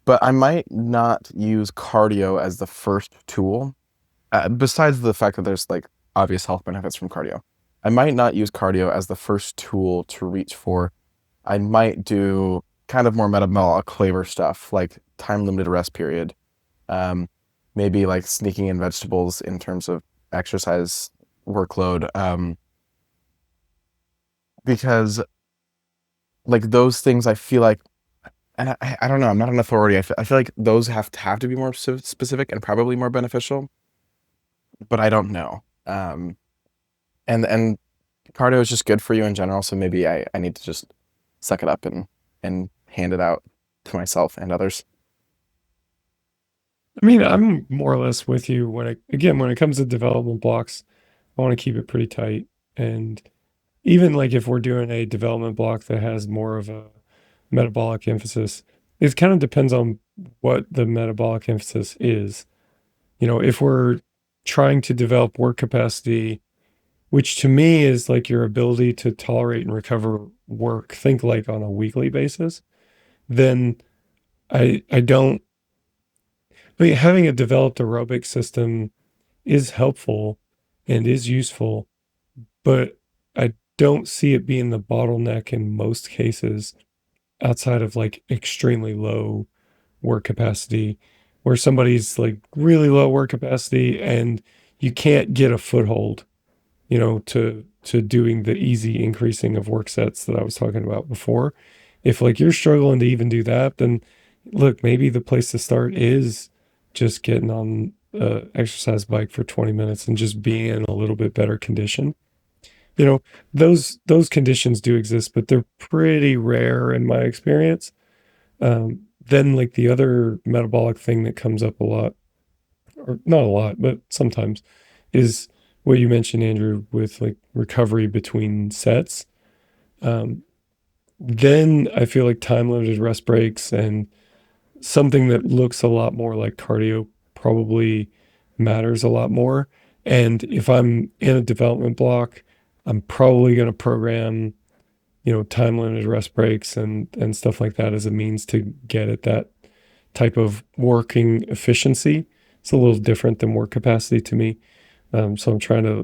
But I might not use cardio as the first tool, besides the fact that there's like obvious health benefits from cardio. I might not use cardio as the first tool to reach for. I might do kind of more metabolic flavor stuff, like time limited rest period. Maybe like sneaking in vegetables in terms of exercise workload. Because like those things I feel like, and I don't know, I'm not an authority. I feel like those have to be more specific and probably more beneficial, but I don't know. And cardio is just good for you in general, so maybe I need to just suck it up and hand it out to myself and others. I mean, I'm more or less with you when it comes to development blocks, I want to keep it pretty tight. And even like if we're doing a development block that has more of a metabolic emphasis, it kind of depends on what the metabolic emphasis is. You know, if we're trying to develop work capacity, which to me is like your ability to tolerate and recover work, think like on a weekly basis, then I don't, I mean, having a developed aerobic system is helpful and is useful, but I don't see it being the bottleneck in most cases outside of like extremely low work capacity, where somebody's like really low work capacity and you can't get a foothold, you know, to doing the easy increasing of work sets that I was talking about before. If like you're struggling to even do that, then look, maybe the place to start is just getting on a exercise bike for 20 minutes and just being in a little bit better condition. You know, those conditions do exist, but they're pretty rare in my experience. Then like the other metabolic thing that comes up a lot, or not a lot, but sometimes, is what you mentioned, Andrew, with like recovery between sets. Then I feel like time limited rest breaks and something that looks a lot more like cardio probably matters a lot more. And if I'm in a development block, I'm probably going to program, time limited rest breaks and stuff like that as a means to get at that type of working efficiency. It's a little different than work capacity to me. So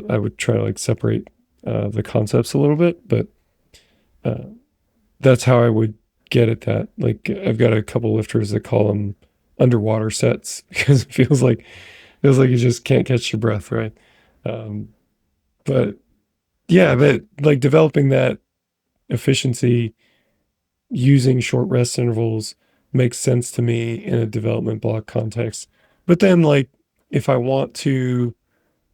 I would try to like separate the concepts a little bit, but that's how I would get at that. Like I've got a couple lifters that call them underwater sets because it feels like you just can't catch your breath, right? But yeah, but like developing that efficiency using short rest intervals makes sense to me in a development block context. But then like if I want to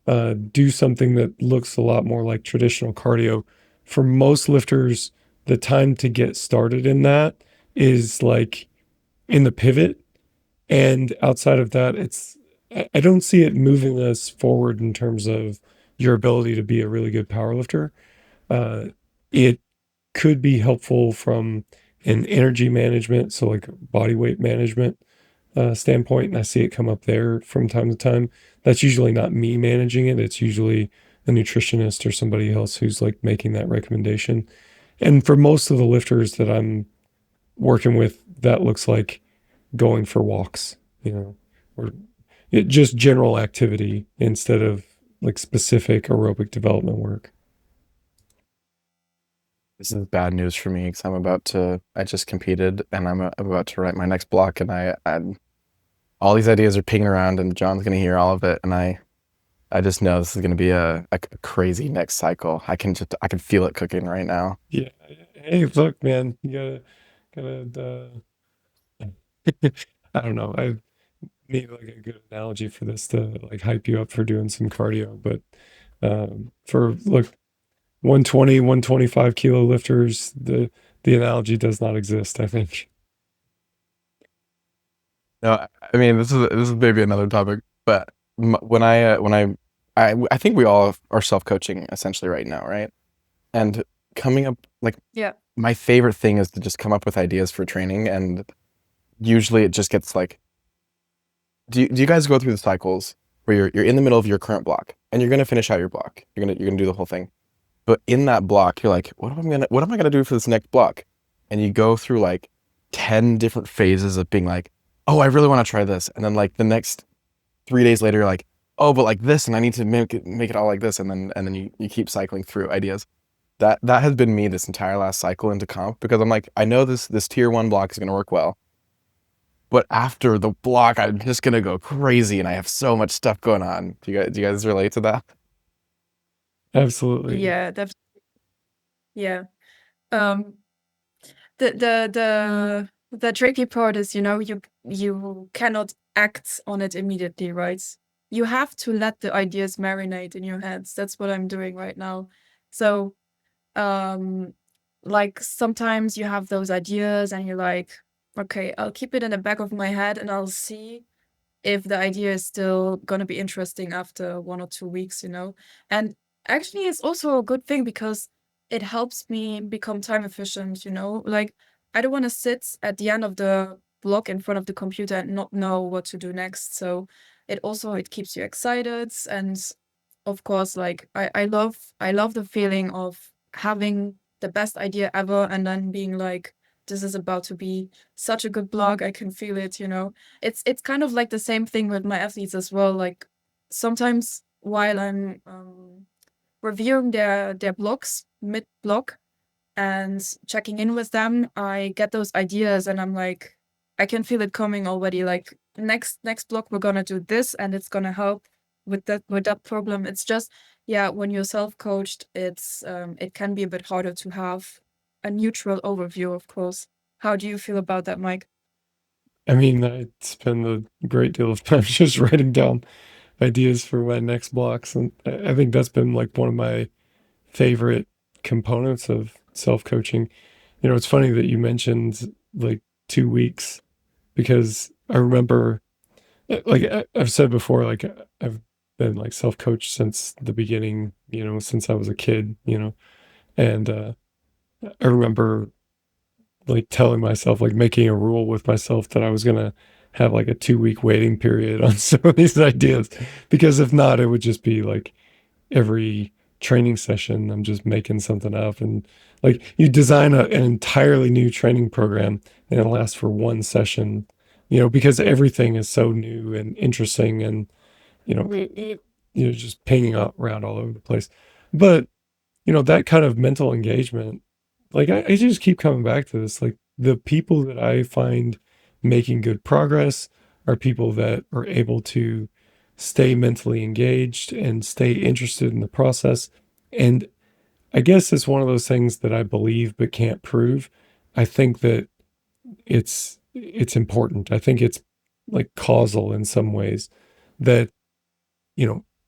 do something that looks a lot more like traditional cardio, for most lifters, the time to get started in that is like in the pivot. And outside of that, I don't see it moving us forward in terms of your ability to be a really good power lifter. It could be helpful from an energy management, so like body weight management standpoint, and I see it come up there from time to time. That's usually not me managing it. It's usually a nutritionist or somebody else who's like making that recommendation. And for most of the lifters that I'm working with, that looks like going for walks, or just general activity instead of like specific aerobic development work. This is bad news for me because I just competed and I'm about to write my next block, and I all these ideas are pinging around and John's going to hear all of it. And I just know this is going to be a crazy next cycle. I can feel it cooking right now. Yeah. Hey, look, man, you gotta, I don't know. I need like a good analogy for this to like hype you up for doing some cardio, but, for look, 120, 125 kilo lifters, the analogy does not exist, I think. No, I mean this is maybe another topic, but when I think we all are self-coaching essentially right now, right? And coming up like Yeah. my favorite thing is to just come up with ideas for training, and usually it just gets like, do you guys go through the cycles where you're in the middle of your current block and you're gonna finish out your block, you're gonna do the whole thing, but in that block you're like, what am I gonna do for this next block? And you go through like 10 different phases of being like, oh, I really want to try this, and then like the next 3 days later you're like, oh, but like this, and I need to make it all like this, and then you keep cycling through ideas. That has been me this entire last cycle into comp, because I'm like, I know this tier 1 block is going to work well, but after the block I'm just going to go crazy and I have so much stuff going on. Do you guys relate to that? Absolutely. Yeah, yeah. Um, the tricky part is, you cannot act on it immediately, right? You have to let the ideas marinate in your heads. That's what I'm doing right now. So, like sometimes you have those ideas and you're like, okay, I'll keep it in the back of my head and I'll see if the idea is still gonna be interesting after 1 or 2 weeks, And actually, it's also a good thing because it helps me become time efficient, Like, I don't want to sit at the end of the block in front of the computer and not know what to do next. So it keeps you excited, and of course, like I love the feeling of having the best idea ever and then being like, this is about to be such a good blog. I can feel it, It's kind of like the same thing with my athletes as well. Like sometimes while I'm reviewing their blogs mid blog and checking in with them, I get those ideas and I'm like, I can feel it coming already. Like next blog we're gonna do this and it's gonna help with that problem. It's just, yeah, when you're self-coached, it can be a bit harder to have a neutral overview, of course. How do you feel about that, Mike? I mean, I spend a great deal of time just writing down ideas for my next blocks. And I think that's been like one of my favorite components of self-coaching. It's funny that you mentioned like 2 weeks, because I remember, like I've said before, like I've been like self-coached since the beginning, since I was a kid, and I remember like telling myself, like making a rule with myself that I was going to have like a 2-week waiting period on some of these ideas, because if not, it would just be like every training session, I'm just making something up. And like you design an entirely new training program and it lasts for one session, because everything is so new and interesting and, just pinging up around all over the place. But, that kind of mental engagement, like I just keep coming back to this, like the people that I find making good progress are people that are able to stay mentally engaged and stay interested in the process. And I guess it's one of those things that I believe but can't prove. I think that it's important. I think it's like causal in some ways that,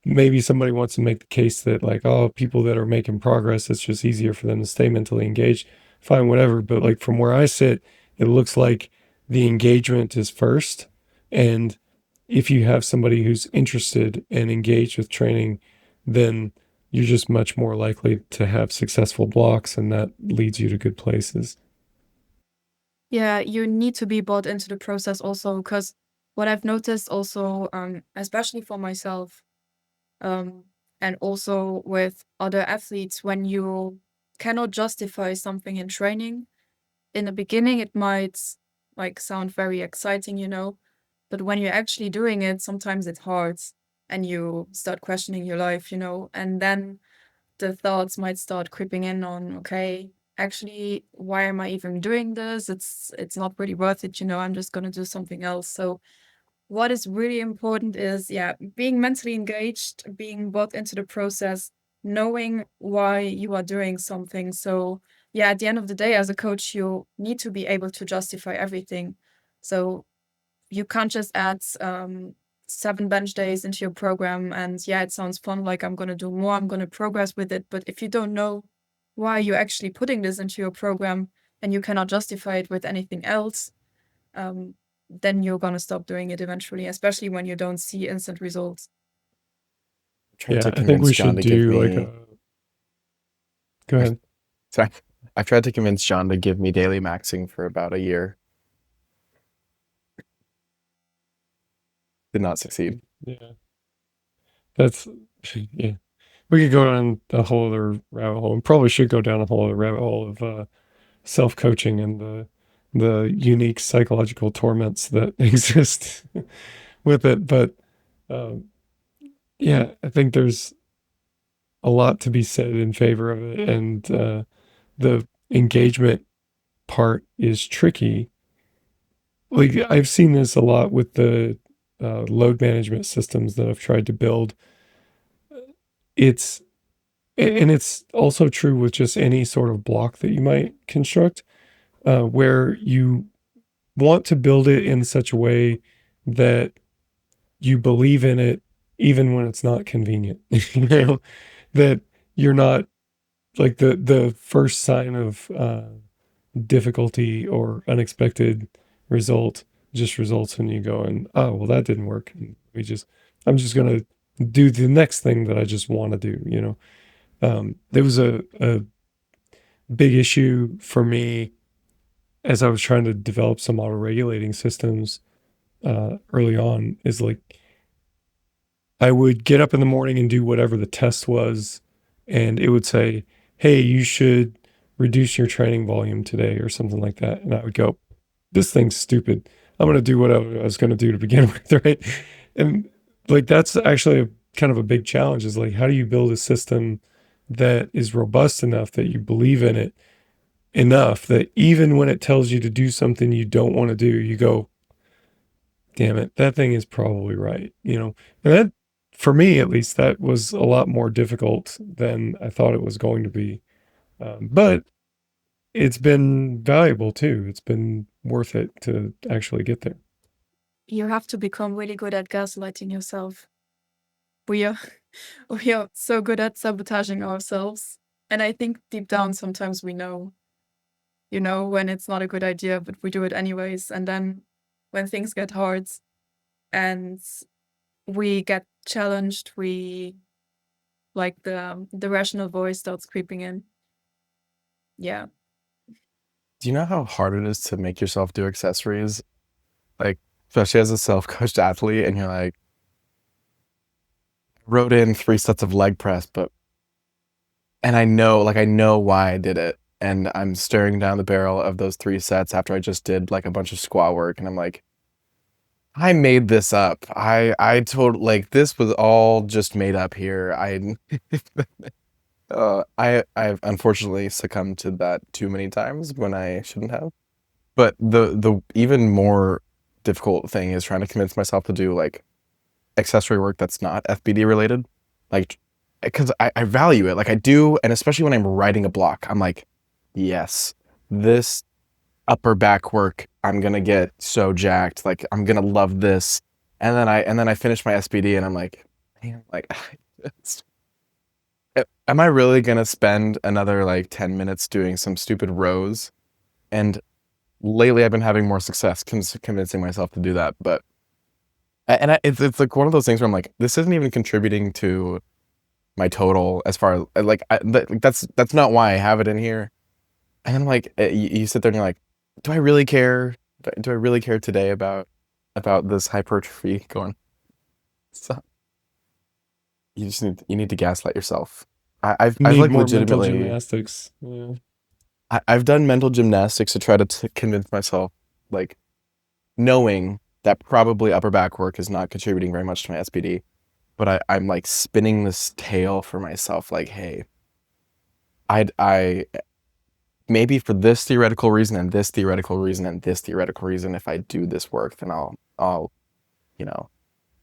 maybe somebody wants to make the case that like, oh, people that are making progress, it's just easier for them to stay mentally engaged. Fine, whatever. But like from where I sit, it looks like the engagement is first. And if you have somebody who's interested and engaged with training, then you're just much more likely to have successful blocks, and that leads you to good places. Yeah, you need to be bought into the process also, because what I've noticed also, especially for myself, and also with other athletes, when you cannot justify something in training, in the beginning it might like sound very exciting, but when you're actually doing it, sometimes it's hard and you start questioning your life, and then the thoughts might start creeping in on, okay, actually, why am I even doing this? It's not really worth it, I'm just gonna do something else. So what is really important is, being mentally engaged, being bought into the process, knowing why you are doing something. So at the end of the day, as a coach, you need to be able to justify everything. So you can't just add 7 bench days into your program and it sounds fun, like I'm going to do more, I'm going to progress with it. But if you don't know why you're actually putting this into your program and you cannot justify it with anything else, then you're going to stop doing it eventually, especially when you don't see instant results. Tried to I think we convince John should to give do like me. a. Go ahead. Sorry, I've tried to convince John to give me daily maxing for about a year. Did not succeed. Yeah. That's, yeah. We could go down a whole other rabbit hole, and probably should go down a whole other rabbit hole of self-coaching and the unique psychological torments that exist with it. But I think there's a lot to be said in favor of it, and the engagement part is tricky. Like I've seen this a lot with the load management systems that I've tried to build. It's And it's also true with just any sort of block that you might construct, where you want to build it in such a way that you believe in it, even when it's not convenient. That you're not like the first sign of difficulty or unexpected result just results in you going, oh, well, that didn't work. And I'm just going to do the next thing that I just want to do, There was a big issue for me as I was trying to develop some auto-regulating systems early on, is like I would get up in the morning and do whatever the test was, and it would say, hey, you should reduce your training volume today or something like that. And I would go, this thing's stupid. I'm going to do what I was going to do to begin with, right? And like that's actually a kind of a big challenge, is like, how do you build a system that is robust enough that you believe in it enough that even when it tells you to do something you don't want to do, you go, damn it, that thing is probably right, And that, for me at least, that was a lot more difficult than I thought it was going to be. But it's been valuable too. It's been worth it to actually get there. You have to become really good at gaslighting yourself. We are so good at sabotaging ourselves. And I think deep down, sometimes we know, when it's not a good idea, but we do it anyways. And then when things get hard and we get challenged, we like the rational voice starts creeping in. Yeah. Do you know how hard it is to make yourself do accessories? Like, especially as a self-coached athlete, and you're like, wrote in 3 sets of leg press, but And I know why I did it. And I'm staring down the barrel of those 3 sets after I just did like a bunch of squat work. And I'm like, I made this up. I told like this was all just made up here. I've unfortunately succumbed to that too many times when I shouldn't have. But the even more difficult thing is trying to convince myself to do like accessory work that's not FBD related. Like, because I value it. Like I do, and especially when I'm writing a block, I'm like, yes, this upper back work, I'm gonna get so jacked. Like I'm gonna love this. And then I finish my SBD and I'm like, man, like am I really gonna spend another like 10 minutes doing some stupid rows? And lately I've been having more success convincing myself to do that. But it's like one of those things where I'm like, this isn't even contributing to my total as far as like that's not why I have it in here. And I'm like, you sit there and you're like, do I really care? Do I really care today about this hypertrophy going? So you need to gaslight yourself. I've Need like more mental legitimately gymnastics. Yeah. I've done mental gymnastics to try to convince myself, like knowing that probably upper back work is not contributing very much to my SBD, but I'm like spinning this tale for myself, like, hey, I maybe for this theoretical reason and this theoretical reason and this theoretical reason, if I do this work, then I'll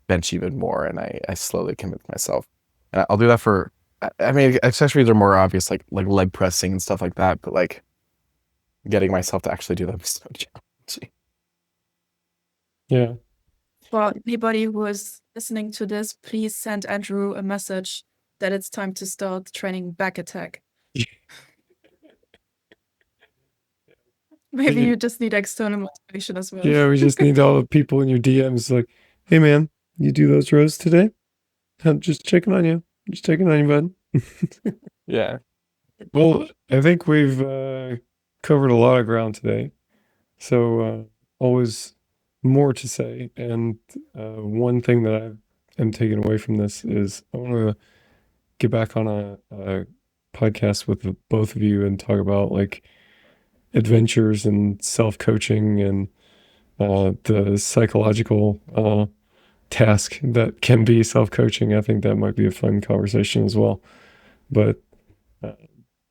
bench even more, and I slowly convince myself, and I'll do that for. I mean, accessories are more obvious, like leg pressing and stuff like that, but like getting myself to actually do them is so challenging. Yeah. For anybody who is listening to this, please send Andrew a message that it's time to start training back attack. Maybe you just need external motivation as well. Yeah, we just need all the people in your DMs like, hey man, you do those rows today? I'm just checking on you. Just checking on you, bud. Yeah. Well, I think we've covered a lot of ground today. So always more to say. And one thing that I am taking away from this is I want to get back on a podcast with both of you and talk about like adventures and self-coaching and the psychological task that can be self-coaching. I think that might be a fun conversation as well. But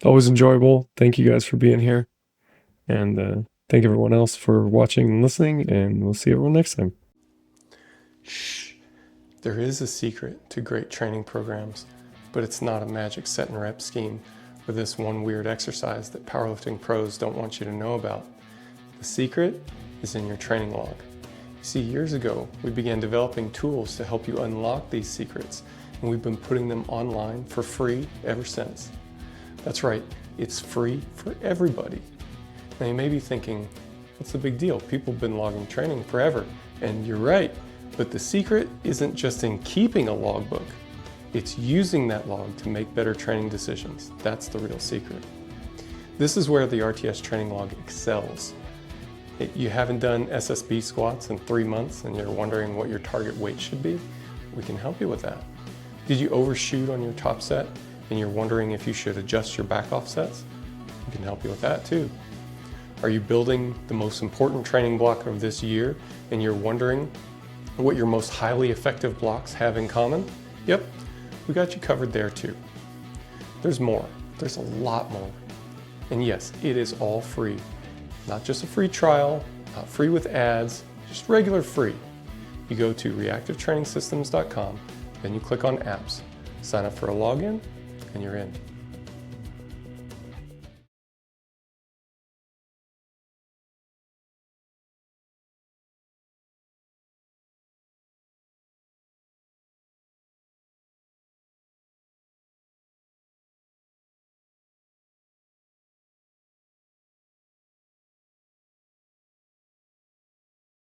always enjoyable. Thank you guys for being here. And thank everyone else for watching and listening. And we'll see everyone next time. Shh. There is a secret to great training programs, but it's not a magic set and rep scheme or this one weird exercise that powerlifting pros don't want you to know about. The secret is in your training log. You see, years ago, we began developing tools to help you unlock these secrets, and we've been putting them online for free ever since. That's right, it's free for everybody. Now you may be thinking, what's the big deal? People have been logging training forever, and you're right, but the secret isn't just in keeping a logbook. It's using that log to make better training decisions. That's the real secret. This is where the RTS training log excels. You haven't done SSB squats in 3 months and you're wondering what your target weight should be? We can help you with that. Did you overshoot on your top set and you're wondering if you should adjust your back offsets? We can help you with that too. Are you building the most important training block of this year and you're wondering what your most highly effective blocks have in common? Yep, we got you covered there too. There's more. There's a lot more. And yes, it is all free. Not just a free trial, not free with ads, just regular free. You go to reactivetrainingsystems.com, then you click on apps, sign up for a login, and you're in.